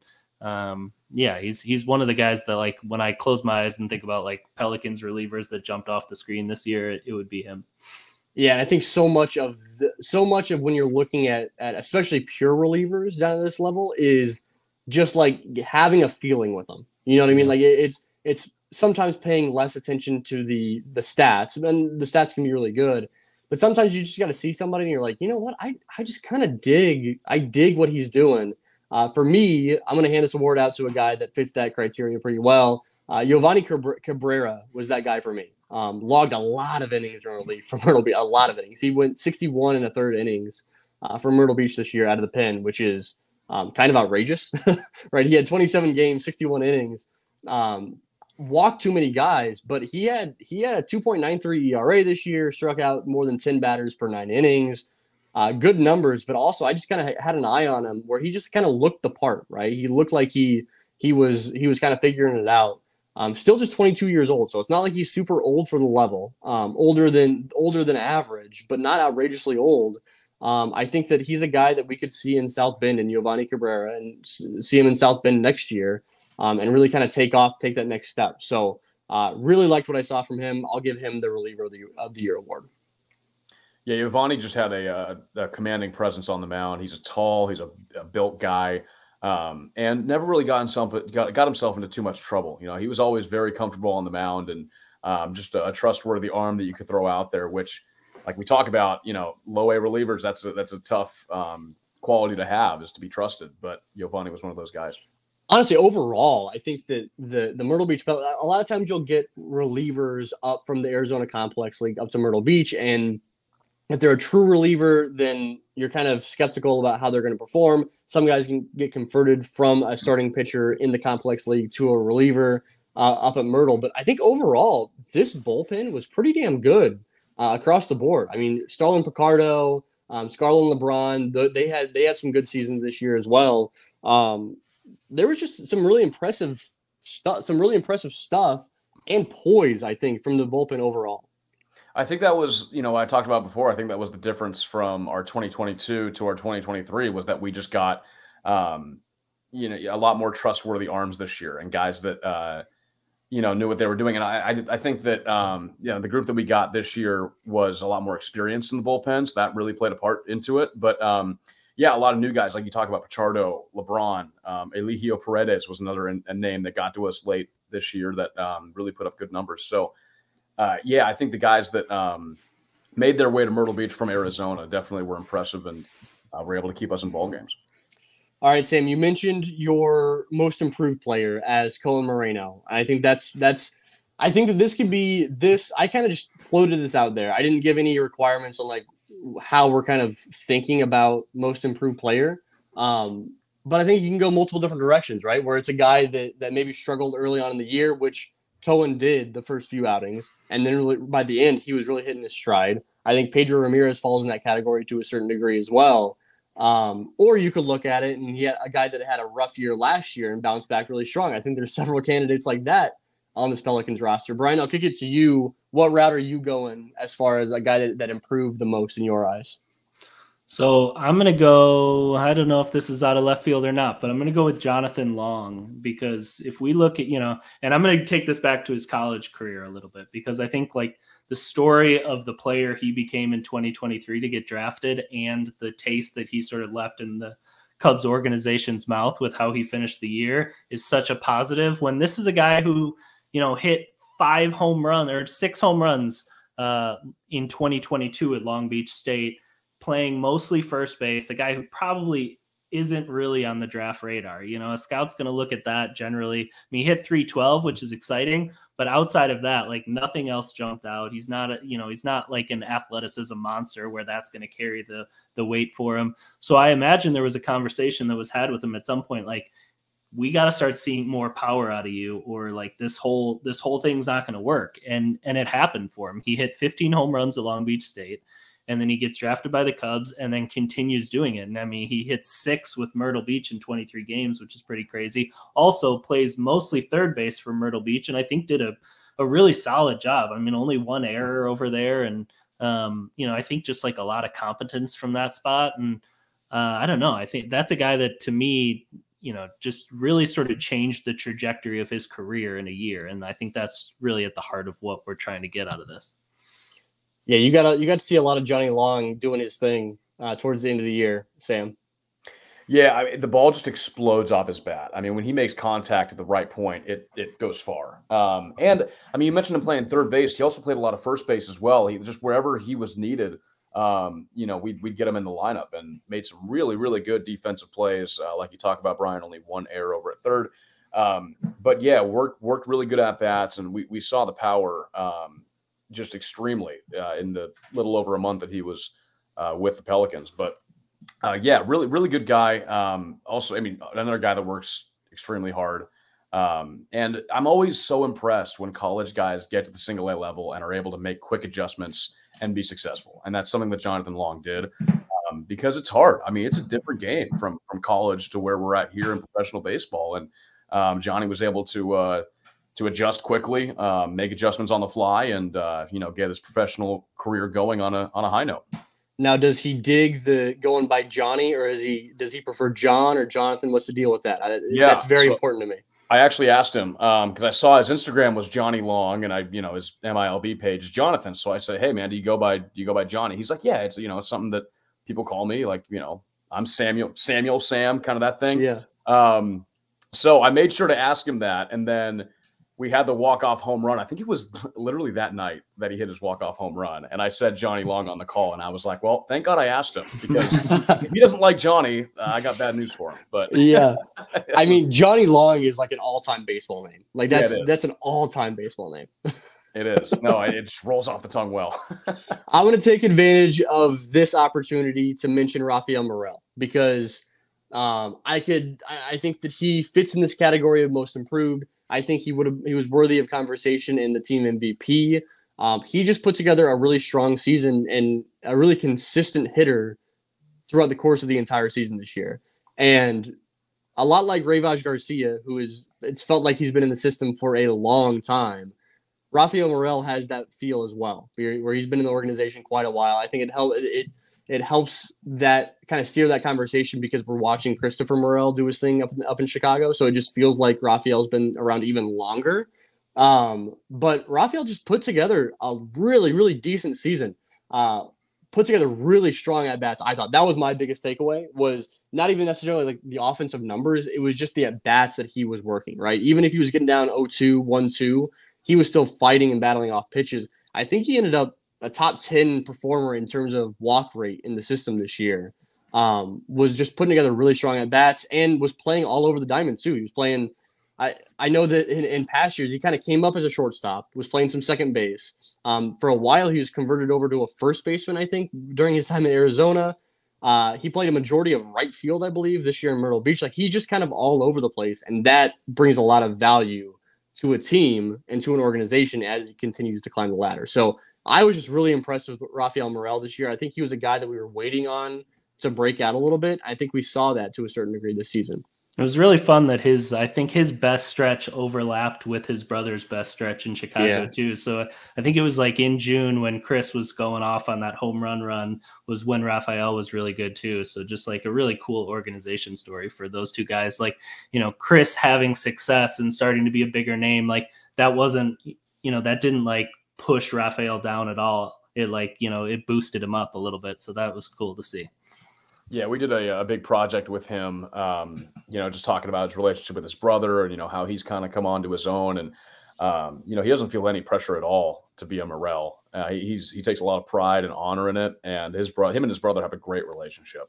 yeah, he's one of the guys that, like, when I close my eyes and think about like Pelicans relievers that jumped off the screen this year, it would be him. Yeah, and I think so much of when you're looking at especially pure relievers down at this level is just like having a feeling with them. You know what I mean? Like it's sometimes paying less attention to the stats, and the stats can be really good, but sometimes you just got to see somebody and you're like, you know what? I just kind of dig what he's doing. For me, I'm going to hand this award out to a guy that fits that criteria pretty well. Giovanni Cabrera was that guy for me. Logged a lot of innings in relief for Myrtle Beach, a lot of innings. He went 61 1/3 innings for Myrtle Beach this year out of the pen, which is kind of outrageous, right? He had 27 games, 61 innings, walked too many guys, but he had a 2.93 ERA this year, struck out more than 10 batters per 9 innings, good numbers. But also, I just kind of had an eye on him where he just kind of looked the part, right? He looked like he was kind of figuring it out. Still just 22 years old, so it's not like he's super old for the level. Older than average, but not outrageously old. I think that he's a guy that we could see in South Bend in Giovanni Cabrera, and see him in South Bend next year, and really kind of take that next step. So really liked what I saw from him. I'll give him the reliever of the year award. Yeah, Giovanni just had a commanding presence on the mound. He's he's a built guy, and never really got himself into too much trouble. He was always very comfortable on the mound, and just a trustworthy arm that you could throw out there, which, like we talk about, low A relievers, that's a tough quality to have, is to be trusted. But Giovanni was one of those guys. Honestly, overall, I think that the Myrtle Beach, a lot of times you'll get relievers up from the Arizona Complex League up to Myrtle Beach, and if they're a true reliever, then you're kind of skeptical about how they're going to perform. Some guys can get converted from a starting pitcher in the complex league to a reliever up at Myrtle. But I think overall, this bullpen was pretty damn good across the board. I mean, Starlin Picardo, Scarlett LeBron, they had some good seasons this year as well. There was just some really impressive stuff and poise, I think, from the bullpen overall. I think that was, I talked about before, I think that was the difference from our 2022 to our 2023 was that we just got, a lot more trustworthy arms this year and guys that, knew what they were doing. And I think that, the group that we got this year was a lot more experienced in the bullpens. That really played a part into it. But, a lot of new guys, like you talk about Pichardo, LeBron, Eligio Paredes was another name that got to us late this year that really put up good numbers. So, I think the guys that made their way to Myrtle Beach from Arizona definitely were impressive and were able to keep us in ball games. All right, Sam, you mentioned your most improved player as Colin Moreno. I think I think that this could be this. I kind of just floated this out there. I didn't give any requirements on like how we're kind of thinking about most improved player. But I think you can go multiple different directions, right? Where it's a guy that maybe struggled early on in the year, which Cohen did the first few outings, and then really, by the end, he was really hitting his stride. I think Pedro Ramirez falls in that category to a certain degree as well. Or you could look at it and he had a guy that had a rough year last year and bounced back really strong. I think there's several candidates like that on this Pelicans roster. Brian, I'll kick it to you. What route are you going as far as a guy that improved the most in your eyes? So I'm going to go, I don't know if this is out of left field or not, but I'm going to go with Jonathan Long, because if we look at, and I'm going to take this back to his college career a little bit, because I think like the story of the player he became in 2023 to get drafted and the taste that he sort of left in the Cubs organization's mouth with how he finished the year is such a positive, when this is a guy who, hit 6 home runs in 2022 at Long Beach State, playing mostly first base, a guy who probably isn't really on the draft radar. A scout's going to look at that generally. I mean, he hit 312, which is exciting, but outside of that, like nothing else jumped out. He's not, he's not like an athleticism monster where that's going to carry the weight for him. So I imagine there was a conversation that was had with him at some point, like, we got to start seeing more power out of you, or like this whole thing's not going to work. And it happened for him. He hit 15 home runs at Long Beach State, and then he gets drafted by the Cubs and then continues doing it. And I mean, he hit 6 with Myrtle Beach in 23 games, which is pretty crazy. Also plays mostly third base for Myrtle Beach, and I think did a really solid job. I mean, only 1 error over there. And, I think just like a lot of competence from that spot. And I don't know. I think that's a guy that to me, just really sort of changed the trajectory of his career in a year. And I think that's really at the heart of what we're trying to get out of this. Yeah, you got to see a lot of Johnny Long doing his thing towards the end of the year, Sam. Yeah, the ball just explodes off his bat. I mean, when he makes contact at the right point, it goes far. And I mean, you mentioned him playing third base. He also played a lot of first base as well. He just wherever he was needed, we'd get him in the lineup and made some really, really good defensive plays. Like you talk about, Brian, only 1 error over at third. But yeah, worked really good at bats, and we saw the power. Just extremely in the little over a month that he was with the Pelicans. But really, really good guy. Also, I mean, another guy that works extremely hard. And I'm always so impressed when college guys get to the single A level and are able to make quick adjustments and be successful. And that's something that Jonathan Long did because it's hard. I mean, it's a different game from college to where we're at here in professional baseball. And Johnny was able to adjust quickly, make adjustments on the fly, and get his professional career going on a high note. Now, does he dig the going by Johnny, or does he prefer John or Jonathan? What's the deal with that? That's very important to me. I actually asked him because I saw his Instagram was Johnny Long, and his MILB page is Jonathan. So I said, "Hey man, do you go by Johnny?" He's like, "Yeah, it's it's something that people call me. Like I'm Samuel, Sam, kind of that thing." Yeah. So I made sure to ask him that, and then we had the walk-off home run. I think it was literally that night that he hit his walk-off home run. And I said Johnny Long on the call, and I was like, well, thank God I asked him, because if he doesn't like Johnny, I got bad news for him. But yeah, I mean, Johnny Long is like an all-time baseball name. Like that's an all-time baseball name. It is. No, it just rolls off the tongue well. I want to take advantage of this opportunity to mention Rafael Morel because I think that he fits in this category of most improved. I think he was worthy of conversation in the team MVP. He just put together a really strong season and a really consistent hitter throughout the course of the entire season this year. And a lot like Rojas Garcia, it's felt like he's been in the system for a long time. Rafael Morel has that feel as well, where he's been in the organization quite a while. I think it helps that kind of steer that conversation because we're watching Christopher Morel do his thing up in Chicago, so it just feels like Rafael's been around even longer. But Rafael just put together a really, really decent season. Put together really strong at bats. I thought that was my biggest takeaway. Was not even necessarily like the offensive numbers; it was just the at bats that he was working. Right, even if he was getting down 0-2, 1-2. He was still fighting and battling off pitches. I think he ended up a top 10 performer in terms of walk rate in the system this year. Was just putting together really strong at bats and was playing all over the diamond too. He was playing. I know that in past years he kind of came up as a shortstop, was playing some second base. For a while he was converted over to a first baseman. I think during his time in Arizona, he played a majority of right field, I believe, this year in Myrtle Beach. Like he's just kind of all over the place, and that brings a lot of value to a team and to an organization as he continues to climb the ladder. So I was just really impressed with Rafael Morel this year. I think he was a guy that we were waiting on to break out a little bit. I think we saw that to a certain degree this season. It was really fun that I think his best stretch overlapped with his brother's best stretch in Chicago too. So I think it was like in June when Chris was going off on that home run was when Rafael was really good too. So just like a really cool organization story for those two guys. Like, Chris having success and starting to be a bigger name, like that wasn't, that didn't like push Rafael down at all. It it boosted him up a little bit. So that was cool to see. Yeah, we did a big project with him, just talking about his relationship with his brother and, how he's kind of come onto his own. And, he doesn't feel any pressure at all to be a Morel. He takes a lot of pride and honor in it. And him and his brother have a great relationship.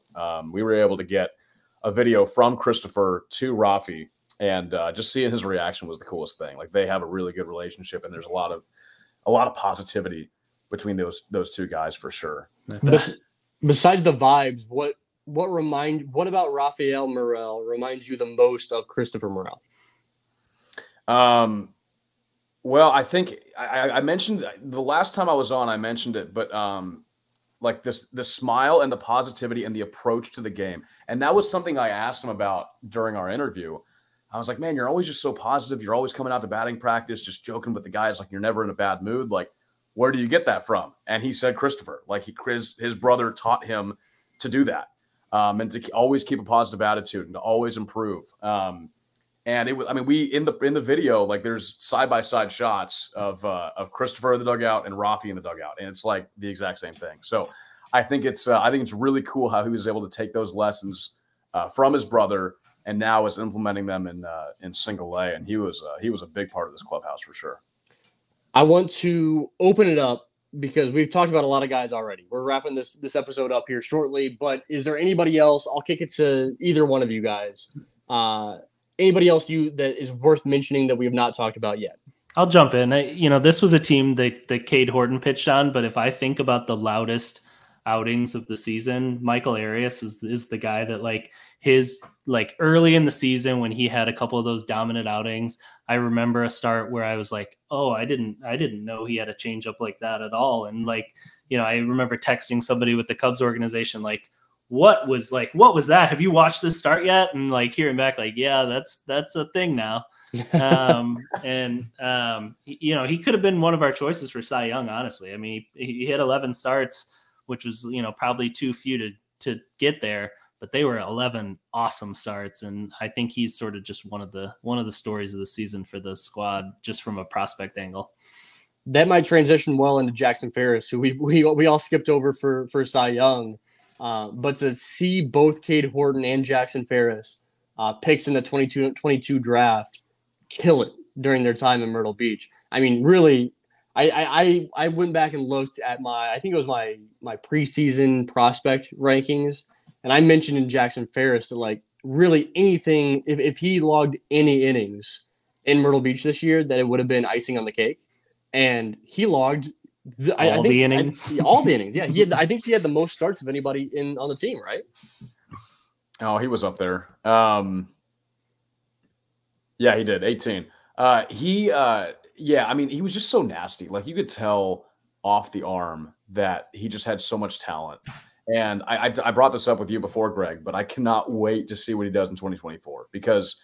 We were able to get a video from Christopher to Rafi, and just seeing his reaction was the coolest thing. Like they have a really good relationship, and there's a lot of positivity between those two guys for sure. Besides the vibes, what about Rafael Morel reminds you the most of Christopher Morel? Well, I think I mentioned the last time I was on, I mentioned it, but like the smile and the positivity and the approach to the game. And that was something I asked him about during our interview. I was like, man, you're always just so positive. You're always coming out to batting practice, just joking with the guys. Like you're never in a bad mood. Like, where do you get that from? And he said, Christopher, like his brother taught him to do that. And to always keep a positive attitude and to always improve. And it was, we in the video, like there's side-by-side shots of Christopher in the dugout and Rafi in the dugout. And it's like the exact same thing. So I think it's really cool how he was able to take those lessons from his brother and now is implementing them in single A. And he was a big part of this clubhouse for sure. I want to open it up because we've talked about a lot of guys already. We're wrapping this episode up here shortly, but is there anybody else? I'll kick it to either one of you guys. Anybody else that is worth mentioning that we have not talked about yet? I'll jump in. This was a team that Cade Horton pitched on, but if I think about the loudest outings of the season, Michael Arias is the guy that his early in the season when he had a couple of those dominant outings. I remember a start where I was like, oh, I didn't know he had a changeup like that at all. And I remember texting somebody with the Cubs organization, what was that? Have you watched this start yet? And hearing back, yeah, that's a thing now. He could have been one of our choices for Cy Young, honestly. He hit 11 starts, which was, probably too few to get there, but they were 11 awesome starts. And I think he's sort of just one of the stories of the season for the squad, just from a prospect angle. That might transition well into Jackson Ferris, who we all skipped over for Cy Young. But to see both Cade Horton and Jackson Ferris picks in the 22 draft kill it during their time in Myrtle Beach. Really, I went back and looked at I think it was my preseason prospect rankings, and I mentioned in Jackson Ferris that really anything, if he logged any innings in Myrtle Beach this year, that it would have been icing on the cake. and he logged all the innings. All the innings. Yeah, I think he had the most starts of anybody on the team, right? Oh, he was up there. Yeah, he did 18. Yeah, I mean, he was just so nasty. Like you could tell off the arm that he just had so much talent. And I brought this up with you before, Greg, but I cannot wait to see what he does in 2024 because,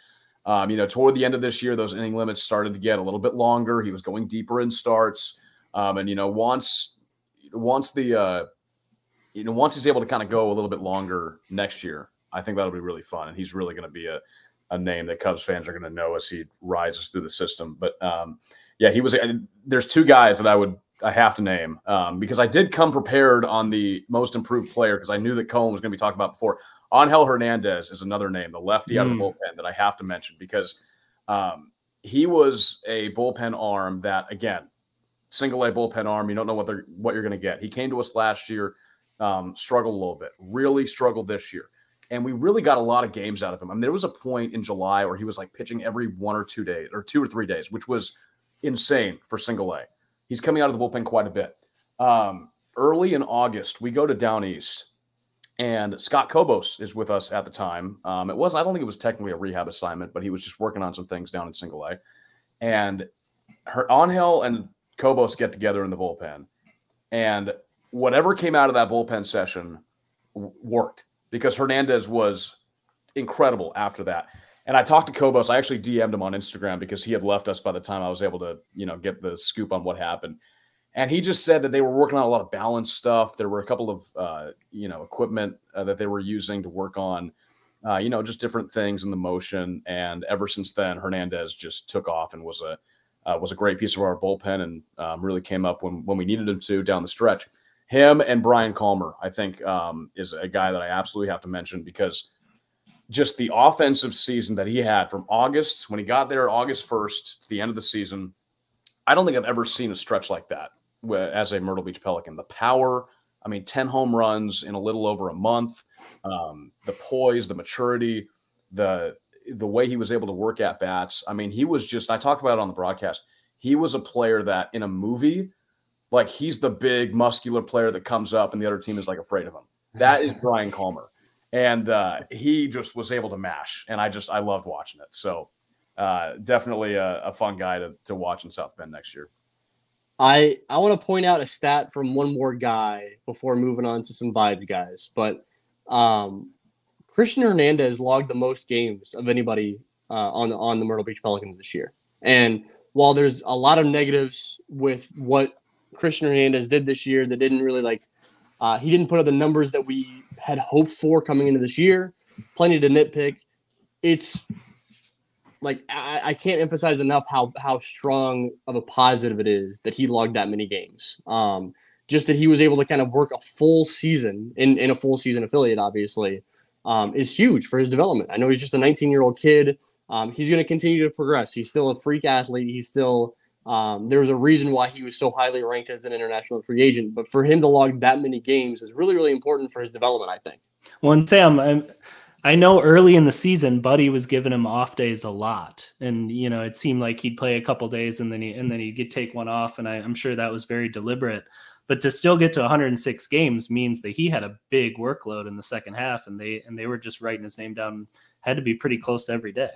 toward the end of this year, those inning limits started to get a little bit longer. He was going deeper in starts. And once he's able to kind of go a little bit longer next year, I think that'll be really fun. And he's really going to be a name that Cubs fans are going to know as he rises through the system. But yeah, there's two guys that I have to name because I did come prepared on the most improved player because I knew that Cohen was going to be talked about before. Angel Hernandez is another name, the lefty out of the bullpen that I have to mention because he was a bullpen arm that, again, single A bullpen arm. You don't know what you're going to get. He came to us last year, struggled a little bit, really struggled this year. And we really got a lot of games out of him. I mean, there was a point in July where he was like pitching every 1 or 2 days or 2 or 3 days, which was insane for single A. He's coming out of the bullpen quite a bit. Early in August, we go to Down East, and Scott Kobos is with us at the time. I don't think it was technically a rehab assignment, but he was just working on some things down in single A. And Angel and Kobos get together in the bullpen, and whatever came out of that bullpen session worked because Hernandez was incredible after that. And I talked to Kobos. I actually DM'd him on Instagram because he had left us by the time I was able to, get the scoop on what happened. And he just said that they were working on a lot of balance stuff. There were a couple of, equipment that they were using to work on, just different things in the motion. And ever since then, Hernandez just took off and was a great piece of our bullpen and really came up when we needed him to down the stretch. Him and Brian Calmer, I think, is a guy that I absolutely have to mention because just the offensive season that he had from August, when he got there August 1st to the end of the season, I don't think I've ever seen a stretch like that as a Myrtle Beach Pelican. The power, 10 home runs in a little over a month, the poise, the maturity, the way he was able to work at bats. He was just, I talked about it on the broadcast, he was a player that in a movie, like he's the big muscular player that comes up and the other team is like afraid of him. That is Brian Calmer. And he just was able to mash. And I loved watching it. So definitely a fun guy to watch in South Bend next year. I want to point out a stat from one more guy before moving on to some vibes guys. But Christian Hernandez logged the most games of anybody on the Myrtle Beach Pelicans this year. And while there's a lot of negatives with what Christian Hernandez did this year that didn't really he didn't put up the numbers that we had hoped for coming into this year. Plenty to nitpick. It's like I can't emphasize enough how strong of a positive it is that he logged that many games. Just that he was able to kind of work a full season in a full season affiliate, obviously, is huge for his development. I know he's just a 19-year-old kid. He's going to continue to progress. He's still a freak athlete. He's still there was a reason why he was so highly ranked as an international free agent. But for him to log that many games is really, really important for his development, I think. Well, and Sam, I know early in the season, Buddy was giving him off days a lot. And, it seemed like he'd play a couple days and then he'd take one off. And I'm sure that was very deliberate. But to still get to 106 games means that he had a big workload in the second half. And they were just writing his name down, had to be pretty close to every day.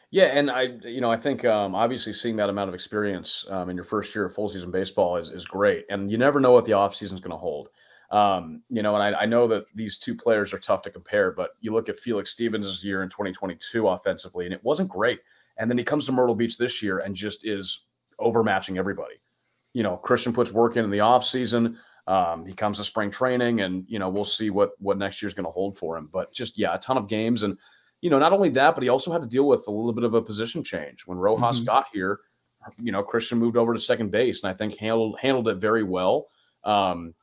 Yeah, and I think obviously seeing that amount of experience in your first year of full season baseball is great, and you never know what the offseason is going to hold. And I know that these two players are tough to compare, but you look at Felix Stevens' year in 2022 offensively, and it wasn't great. And then he comes to Myrtle Beach this year and just is overmatching everybody. Christian puts work in the offseason. He comes to spring training, and we'll see what next year's going to hold for him. But just a ton of games and. Not only that, but he also had to deal with a little bit of a position change. When Rojas got here, Christian moved over to second base, and I think handled it very well. And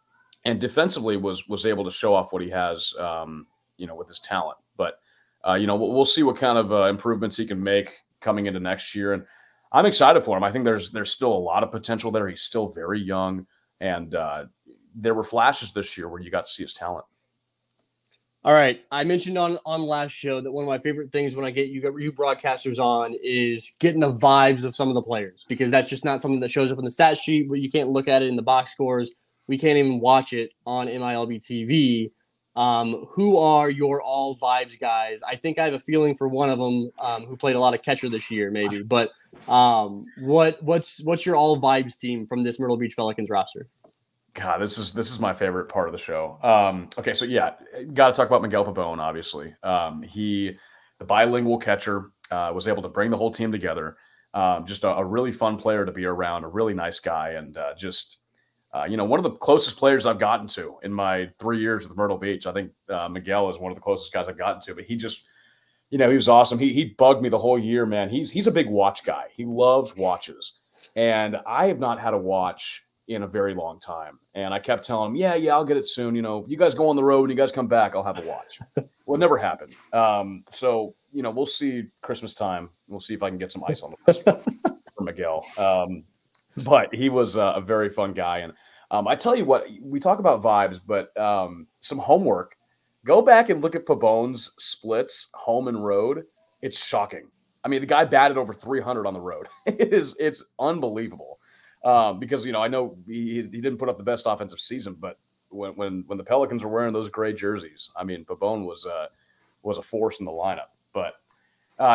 defensively was able to show off what he has, with his talent. But, we'll see what kind of improvements he can make coming into next year. And I'm excited for him. I think there's still a lot of potential there. He's still very young. And there were flashes this year where you got to see his talent. All right. I mentioned on last show that one of my favorite things when I get you broadcasters on is getting the vibes of some of the players, because that's just not something that shows up in the stat sheet, but you can't look at it in the box scores. We can't even watch it on MILB TV. Who are your all vibes guys? I think I have a feeling for one of them who played a lot of catcher this year, maybe. But what's your all vibes team from this Myrtle Beach Pelicans roster? God, this is my favorite part of the show. Okay, so yeah, got to talk about Miguel Pabon, obviously. The bilingual catcher, was able to bring the whole team together. Just a really fun player to be around, a really nice guy, and one of the closest players I've gotten to in my 3 years with Myrtle Beach. I think Miguel is one of the closest guys I've gotten to, but he just, he was awesome. He bugged me the whole year, man. He's a big watch guy. He loves watches, and I have not had a watch in a very long time. And I kept telling him, yeah, I'll get it soon. You guys go on the road, when you guys come back, I'll have a watch. Well, it never happened. So, we'll see Christmas time. We'll see if I can get some ice on the wrist for Miguel. But he was a very fun guy. And I tell you what, we talk about vibes, but some homework. Go back and look at Pabon's splits, home and road. It's shocking. I mean, the guy batted over 300 on the road. It's unbelievable. Because I know he didn't put up the best offensive season, but when the Pelicans were wearing those gray jerseys, I mean, Pabon was a force in the lineup. But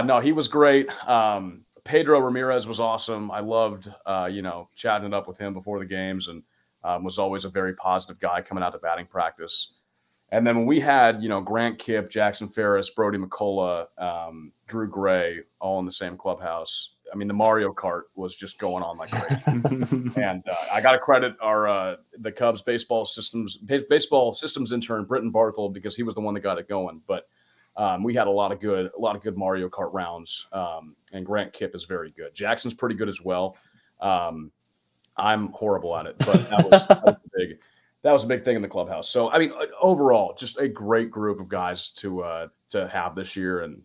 no, he was great. Pedro Ramirez was awesome. I loved chatting it up with him before the games, and was always a very positive guy coming out to batting practice. And then when we had Grant Kipp, Jackson Ferris, Brody McCullough, Drew Gray, all in the same clubhouse. I mean, the Mario Kart was just going on like crazy. And I got to credit our the Cubs baseball systems intern Britton Barthel, because he was the one that got it going. But we had a lot of good Mario Kart rounds, and Grant Kipp is very good. Jackson's pretty good as well. I'm horrible at it, but that was a big thing in the clubhouse. So I mean, overall, just a great group of guys to have this year, and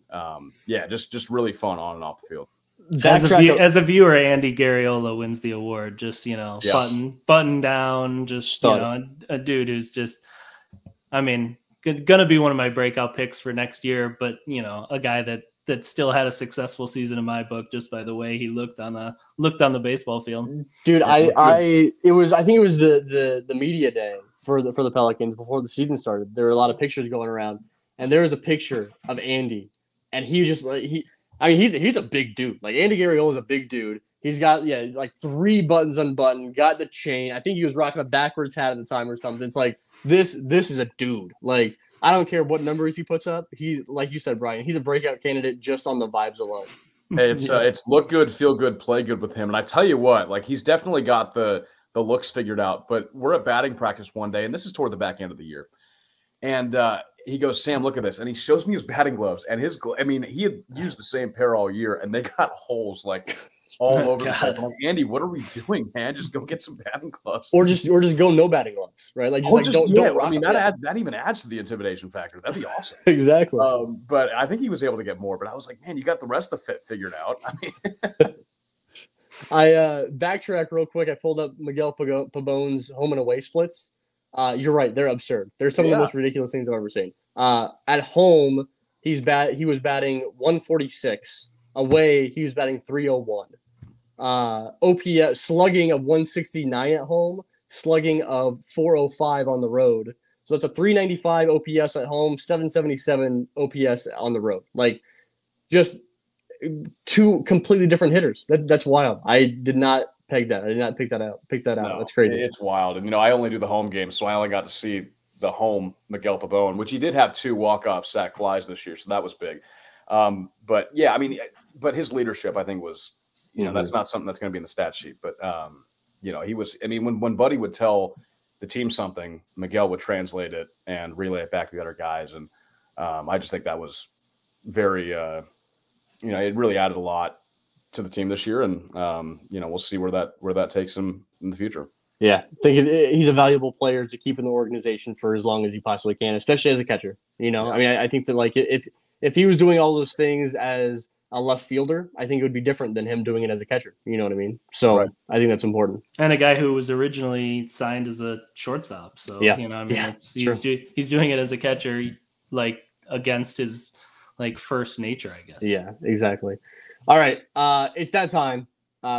just really fun on and off the field. As a viewer, Andy Garriola wins the award. Just button down, just a dude who's just, I mean, gonna be one of my breakout picks for next year. But a guy that still had a successful season in my book just by the way he looked on the baseball field. Dude, I think it was the media day for the Pelicans before the season started. There were a lot of pictures going around, and there was a picture of Andy, and he's a big dude. Like, Andy Garriola is a big dude. He's got like 3 buttons unbuttoned, got the chain. I think he was rocking a backwards hat at the time or something. It's like this is a dude. Like, I don't care what numbers he puts up. He, like you said, Brian, he's a breakout candidate just on the vibes alone. Hey, it's look good, feel good, play good with him. And I tell you what, like, he's definitely got the looks figured out. But we're at batting practice one day, and this is toward the back end of the year. And he goes, Sam, look at this. And he shows me his batting gloves. And he had used the same pair all year, and they got holes like all over the place. I'm like, Andy, what are we doing, man? Just go get some batting gloves. Or just go no batting gloves, right? Like, don't rock. I mean, that even adds to the intimidation factor. That'd be awesome. Exactly. But I think he was able to get more. But I was like, man, you got the rest of the fit figured out. I mean, I backtrack real quick. I pulled up Miguel Pabon's home and away splits. You're right. They're absurd. They're some of the most ridiculous things I've ever seen. At home, he was batting 146. Away, he was batting 301. OPS slugging of 169 at home, slugging of 405 on the road. So it's a 395 OPS at home, 777 OPS on the road. Like, just 2 completely different hitters. That's wild. I did not peg that. I did not pick that out. No, that's crazy. It's wild. And I only do the home games, so I only got to see the home Miguel Pabon, which he did have 2 walk-off sack flies this year, so that was big. But yeah, I mean, but his leadership, I think, was, that's not something that's going to be in the stat sheet. But he was. I mean, when Buddy would tell the team something, Miguel would translate it and relay it back to the other guys, and I just think that was very, it really added a lot to the team this year, and we'll see where that takes him in the future. Yeah, I think he's a valuable player to keep in the organization for as long as you possibly can, especially as a catcher. I mean, I think that, like, if he was doing all those things as a left fielder, I think it would be different than him doing it as a catcher. You know what I mean? So right. I think that's important. And a guy who was originally signed as a shortstop. So, yeah. He's doing it as a catcher. like against his like first nature, I guess. Yeah, exactly. All right. It's that time.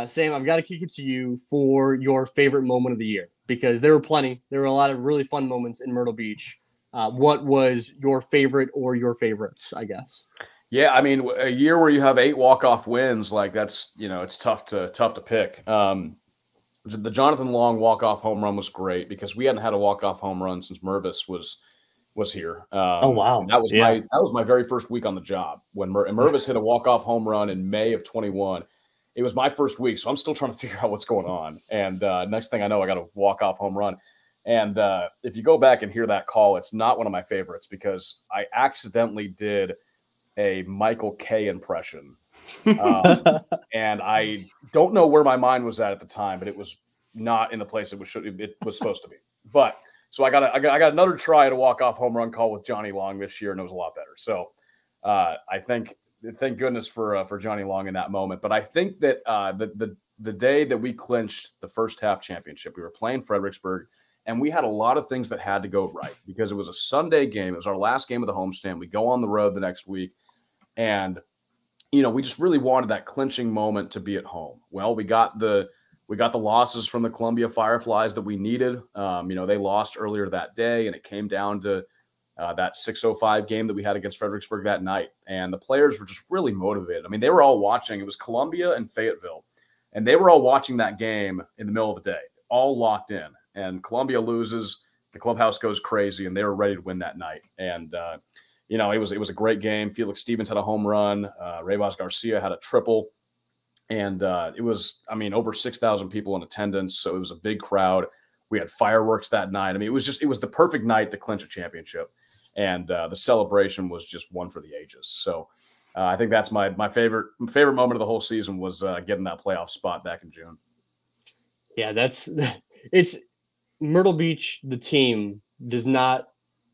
Sam, I've got to kick it to you for your favorite moment of the year, because there were plenty. There were a lot of really fun moments in Myrtle Beach. What was your favorite or your favorites, I guess? Yeah, I mean, a year where you have 8 walk-off wins, like that's, it's tough to pick. The Jonathan Long walk-off home run was great because we hadn't had a walk-off home run since Mervis was here. Oh wow, that was my very first week on the job when Mervis hit a walk-off home run in May of 21. It was my first week, so I'm still trying to figure out what's going on. And next thing I know, I got a walk-off home run. And if you go back and hear that call, it's not one of my favorites because I accidentally did a Michael Kay impression. And I don't know where my mind was at the time, but it was not in the place it was supposed to be. But so I got another try at a walk-off home run call with Johnny Long this year, and it was a lot better. So I thank goodness for Johnny Long in that moment. But I think that the day that we clinched the first half championship, we were playing Fredericksburg, and we had a lot of things that had to go right because it was a Sunday game. It was our last game of the homestand. We go on the road the next week, and we just really wanted that clinching moment to be at home. Well, we got the losses from the Columbia Fireflies that we needed. They lost earlier that day, and it came down to that 6:05 game that we had against Fredericksburg that night. And the players were just really motivated. I mean, they were all watching. It was Columbia and Fayetteville, and they were all watching that game in the middle of the day, all locked in. And Columbia loses, the clubhouse goes crazy, and they were ready to win that night. And it was a great game. Felix Stevens had a home run. Rojas Garcia had a triple. And it was, over 6,000 people in attendance. So it was a big crowd. We had fireworks that night. It was the perfect night to clinch a championship. And the celebration was just one for the ages. So I think that's my favorite moment of the whole season was getting that playoff spot back in June. Yeah, it's Myrtle Beach. The team does not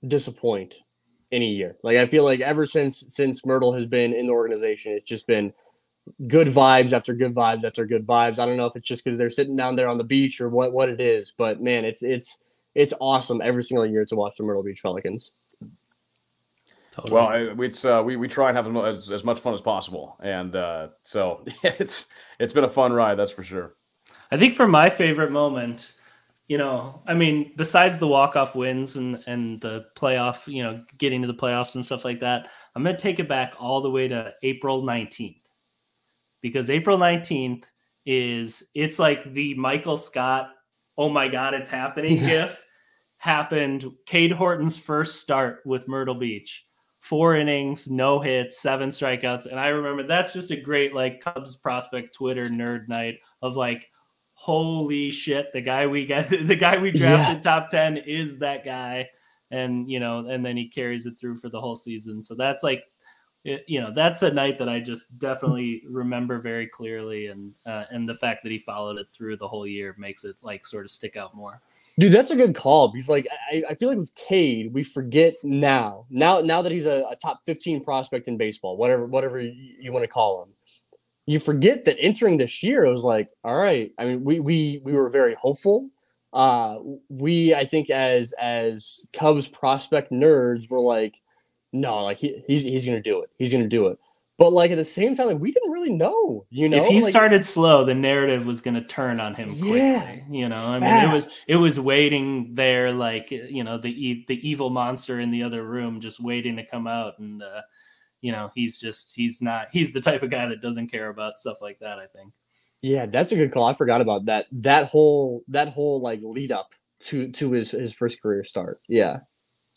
disappoint any year. Like I feel like ever since Myrtle has been in the organization, it's just been good vibes after good vibes after good vibes. I don't know if it's just because they're sitting down there on the beach or what it is, but man, it's awesome every single year to watch the Myrtle Beach Pelicans. Totally. Well, we try and have as much fun as possible, and so it's been a fun ride, that's for sure. I think for my favorite moment, besides the walk-off wins and the playoff, getting to the playoffs and stuff like that, I'm going to take it back all the way to April 19th. Because April 19th it's like the Michael Scott, oh my God, it's happening gif happened. Cade Horton's first start with Myrtle Beach. 4 innings, no hits, 7 strikeouts. And I remember that's just a great like Cubs prospect Twitter nerd night of like, holy shit, the guy we drafted top 10 is that guy. And, and then he carries it through for the whole season. So that's like, that's a night that I just definitely remember very clearly. And the fact that he followed it through the whole year makes it like sort of stick out more. Dude, that's a good call because like I feel like with Cade, we forget now that he's a top 15 prospect in baseball, whatever you want to call him. You forget that entering this year, it was like, all right. I mean, we were very hopeful. I think as Cubs prospect nerds were like, no, like he's gonna do it. He's gonna do it. But like at the same time, like, we didn't really know. If he started slow, the narrative was gonna turn on him quickly. Yeah, it was waiting there, like the evil monster in the other room, just waiting to come out. And he's the type of guy that doesn't care about stuff like that, I think. Yeah, that's a good call. I forgot about that whole like lead up to his first career start. Yeah.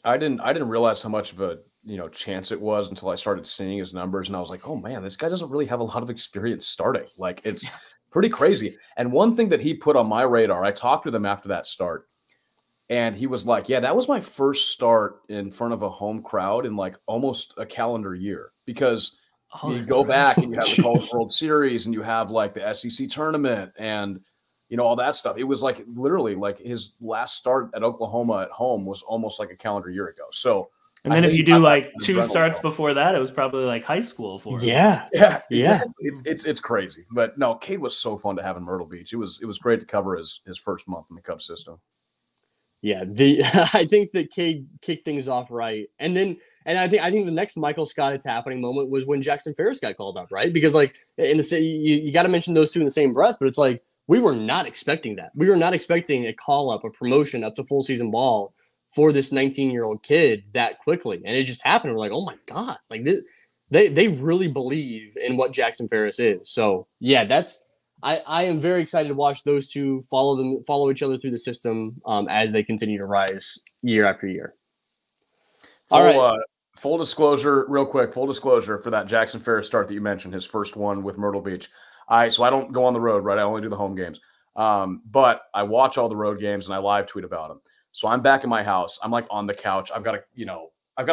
I didn't realize how much of a chance it was until I started seeing his numbers, and I was like, oh man, this guy doesn't really have a lot of experience starting. Like it's pretty crazy. And one thing that he put on my radar, I talked with him after that start, and he was like, yeah, that was my first start in front of a home crowd in like almost a calendar year, because you go back and you have the College World Series and you have like the SEC tournament and all that stuff. It was like literally like his last start at Oklahoma at home was almost like a calendar year ago. So, and then if you do like 2 starts before that, it was probably like high school for him. Yeah. Exactly. It's crazy. But no, Cade was so fun to have in Myrtle Beach. It was great to cover his first month in the Cubs system. Yeah, I think that Cade kicked things off right, and I think the next Michael Scott it's happening moment was when Jackson Ferris got called up, right? Because like in the you got to mention those two in the same breath, but it's like we were not expecting that. We were not expecting a call up, a promotion up to full season ball for this 19-year-old kid that quickly, and it just happened. We're like, oh my god, like they really believe in what Jackson Ferris is. So yeah, I am very excited to watch those two follow each other through the system as they continue to rise year after year. All right. Full disclosure, real quick. Full disclosure for that Jackson Ferris start that you mentioned, his first one with Myrtle Beach. So I don't go on the road, right? I only do the home games. But I watch all the road games and I live tweet about them. So I'm back in my house. I'm like on the couch. I've got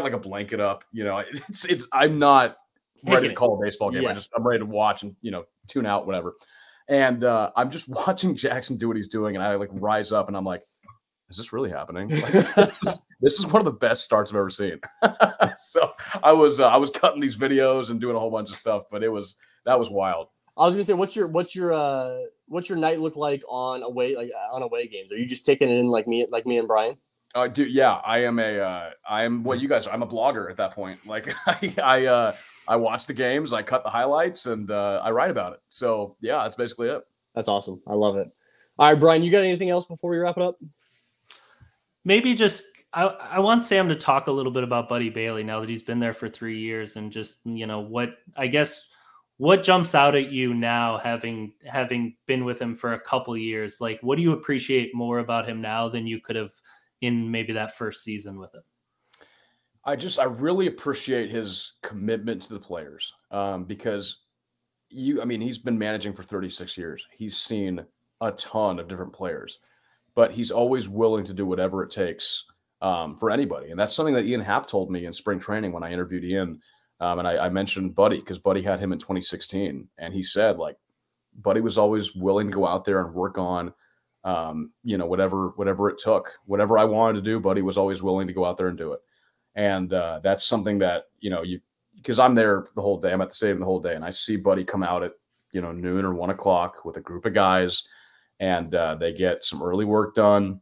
like a blanket up. I'm not ready to call a baseball game. Yeah. I'm ready to watch and tune out, whatever. And I'm just watching Jackson do what he's doing, and I like rise up, and I'm like, "Is this really happening? Like, this is one of the best starts I've ever seen." So I was cutting these videos and doing a whole bunch of stuff, but that was wild. I was gonna say, what's your night look like on away games? Are you just taking it in like me and Brian? Dude, yeah, I'm what you guys are. I'm a blogger at that point. Like I watch the games, I cut the highlights, and I write about it. So yeah, that's basically it. That's awesome. I love it. All right, Brian, you got anything else before we wrap it up? Maybe just I want Sam to talk a little bit about Buddy Bailey now that he's been there for 3 years, and just what jumps out at you now having been with him for a couple years. Like, what do you appreciate more about him now than you could have in maybe that first season with him? I really appreciate his commitment to the players because he's been managing for 36 years. He's seen a ton of different players, but he's always willing to do whatever it takes for anybody. And that's something that Ian Happ told me in spring training when I interviewed Ian. And I mentioned Buddy because Buddy had him in 2016. And he said, like, Buddy was always willing to go out there and work on, whatever it took. Whatever I wanted to do, Buddy was always willing to go out there and do it. And that's something that, because I'm there the whole day, I'm at the stadium the whole day, and I see Buddy come out at, noon or 1 o'clock with a group of guys, and they get some early work done,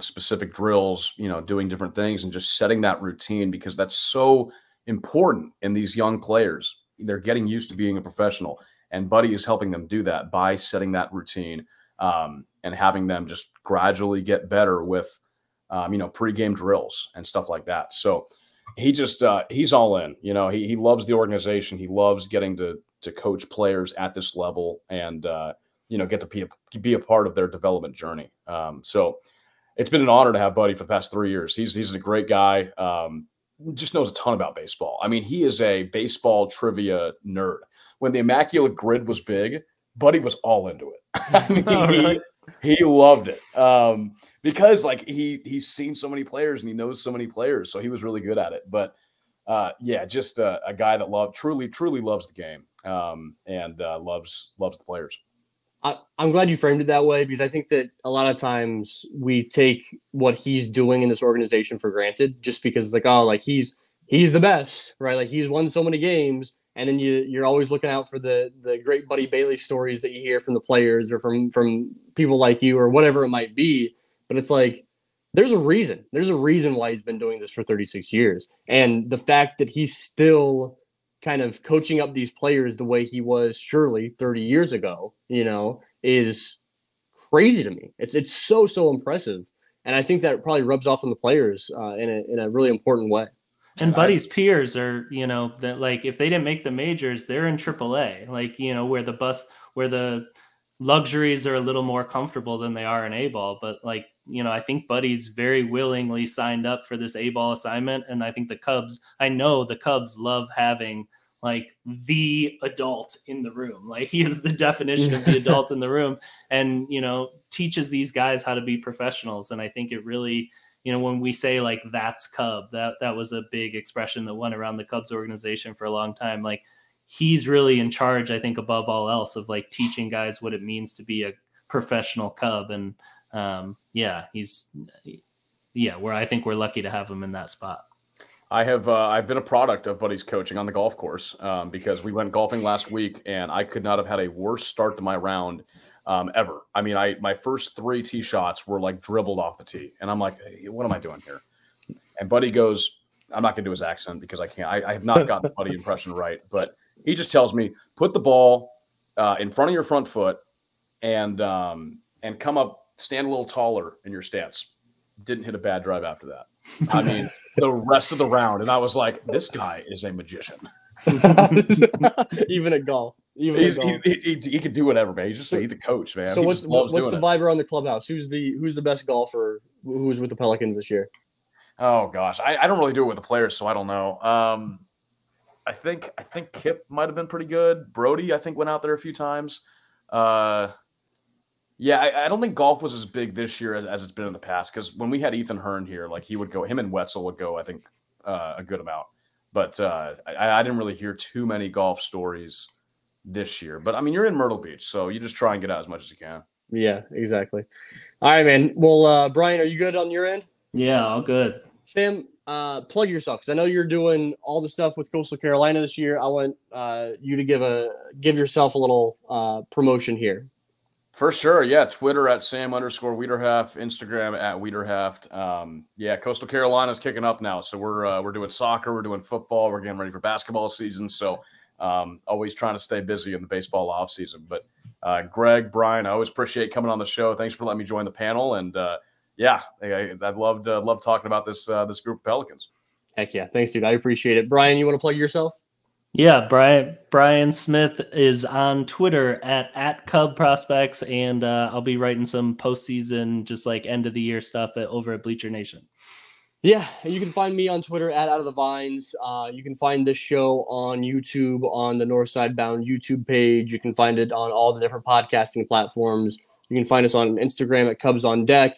specific drills, doing different things and just setting that routine, because that's so important in these young players. They're getting used to being a professional, and Buddy is helping them do that by setting that routine and having them just gradually get better with pregame drills and stuff like that. So he just he's all in. He loves the organization. He loves getting to coach players at this level and get to be a part of their development journey. So it's been an honor to have Buddy for the past 3 years. He's a great guy. Just knows a ton about baseball. I mean, he is a baseball trivia nerd. When the Immaculate Grid was big, Buddy was all into it. I mean, really? He loved it because like he's seen so many players and he knows so many players, so he was really good at it. But just a guy that truly loves the game and loves the players. I'm glad you framed it that way, because I think that a lot of times we take what he's doing in this organization for granted, just because he's the best, right? Like, he's won so many games. And then you're always looking out for the great Buddy Bailey stories that you hear from the players or from people like you or whatever it might be. But it's like, there's a reason. There's a reason why he's been doing this for 36 years. And the fact that he's still kind of coaching up these players the way he was surely 30 years ago, is crazy to me. It's so impressive. And I think that probably rubs off on the players in a really important way. And Buddy's peers are, that like if they didn't make the majors, they're in AAA, like, where the luxuries are a little more comfortable than they are in A-ball. But like, I think Buddy's very willingly signed up for this A-ball assignment. And I think I know the Cubs love having like the adult in the room. Like, he is the definition of the adult in the room and, teaches these guys how to be professionals. And I think it really, when we say like that's Cub, that was a big expression that went around the Cubs organization for a long time. Like, he's really in charge, I think, above all else, of like teaching guys what it means to be a professional Cub. And where I think we're lucky to have him in that spot. I've been a product of Buddy's coaching on the golf course because we went golfing last week and I could not have had a worse start to my round ever. I mean, my first 3 tee shots were like dribbled off the tee, and I'm like, hey, what am I doing here? And Buddy goes, I'm not going to do his accent because I can't. I have not gotten the Buddy impression right, but he just tells me, put the ball in front of your front foot and come up, stand a little taller in your stance. Didn't hit a bad drive after that. I mean, the rest of the round, and I was like, this guy is a magician. Even at golf. He could do whatever, man. He's a coach, man. So what's the vibe around the clubhouse? Who's the best golfer who was with the Pelicans this year? Oh gosh, I don't really do it with the players, so I don't know. I think Kip might have been pretty good. Brody, I think, went out there a few times. I don't think golf was as big this year as it's been in the past, because when we had Ethan Hearn here, like him and Wetzel would go, I think, a good amount. But I didn't really hear too many golf stories this year. But I mean, you're in Myrtle Beach, so you just try and get out as much as you can. Yeah, exactly. All right, man. Well, Brian, are you good on your end? Yeah, all good. Sam, plug yourself, because I know you're doing all the stuff with Coastal Carolina this year. I want you to give yourself a little promotion here. For sure, yeah. Twitter at Sam_Weiderhaft, Instagram at Weiderhaft. Coastal Carolina is kicking up now, so we're doing soccer, we're doing football, we're getting ready for basketball season. So always trying to stay busy in the baseball off season. But Greg, Brian, I always appreciate coming on the show. Thanks for letting me join the panel, and I've loved talking about this group of Pelicans. Heck yeah, thanks, dude. I appreciate it. Brian, you want to plug yourself? Yeah, Bryan Smith is on Twitter at Cub Prospects, and I'll be writing some postseason, just like end of the year stuff over at Bleacher Nation. Yeah, and you can find me on Twitter at Out of the Vines. You can find this show on YouTube on the Northside Bound YouTube page. You can find it on all the different podcasting platforms. You can find us on Instagram at Cubs on Deck.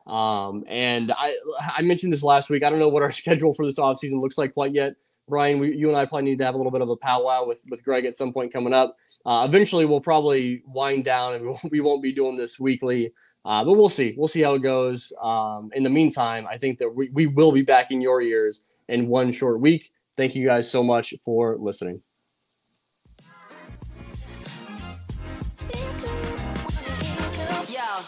And I mentioned this last week. I don't know what our schedule for this offseason looks like quite yet. Brian, you and I probably need to have a little bit of a powwow with Greg at some point coming up. Eventually, we'll probably wind down, and we won't be doing this weekly. But we'll see. We'll see how it goes. In the meantime, I think that we will be back in your ears in one short week. Thank you guys so much for listening. Yeah.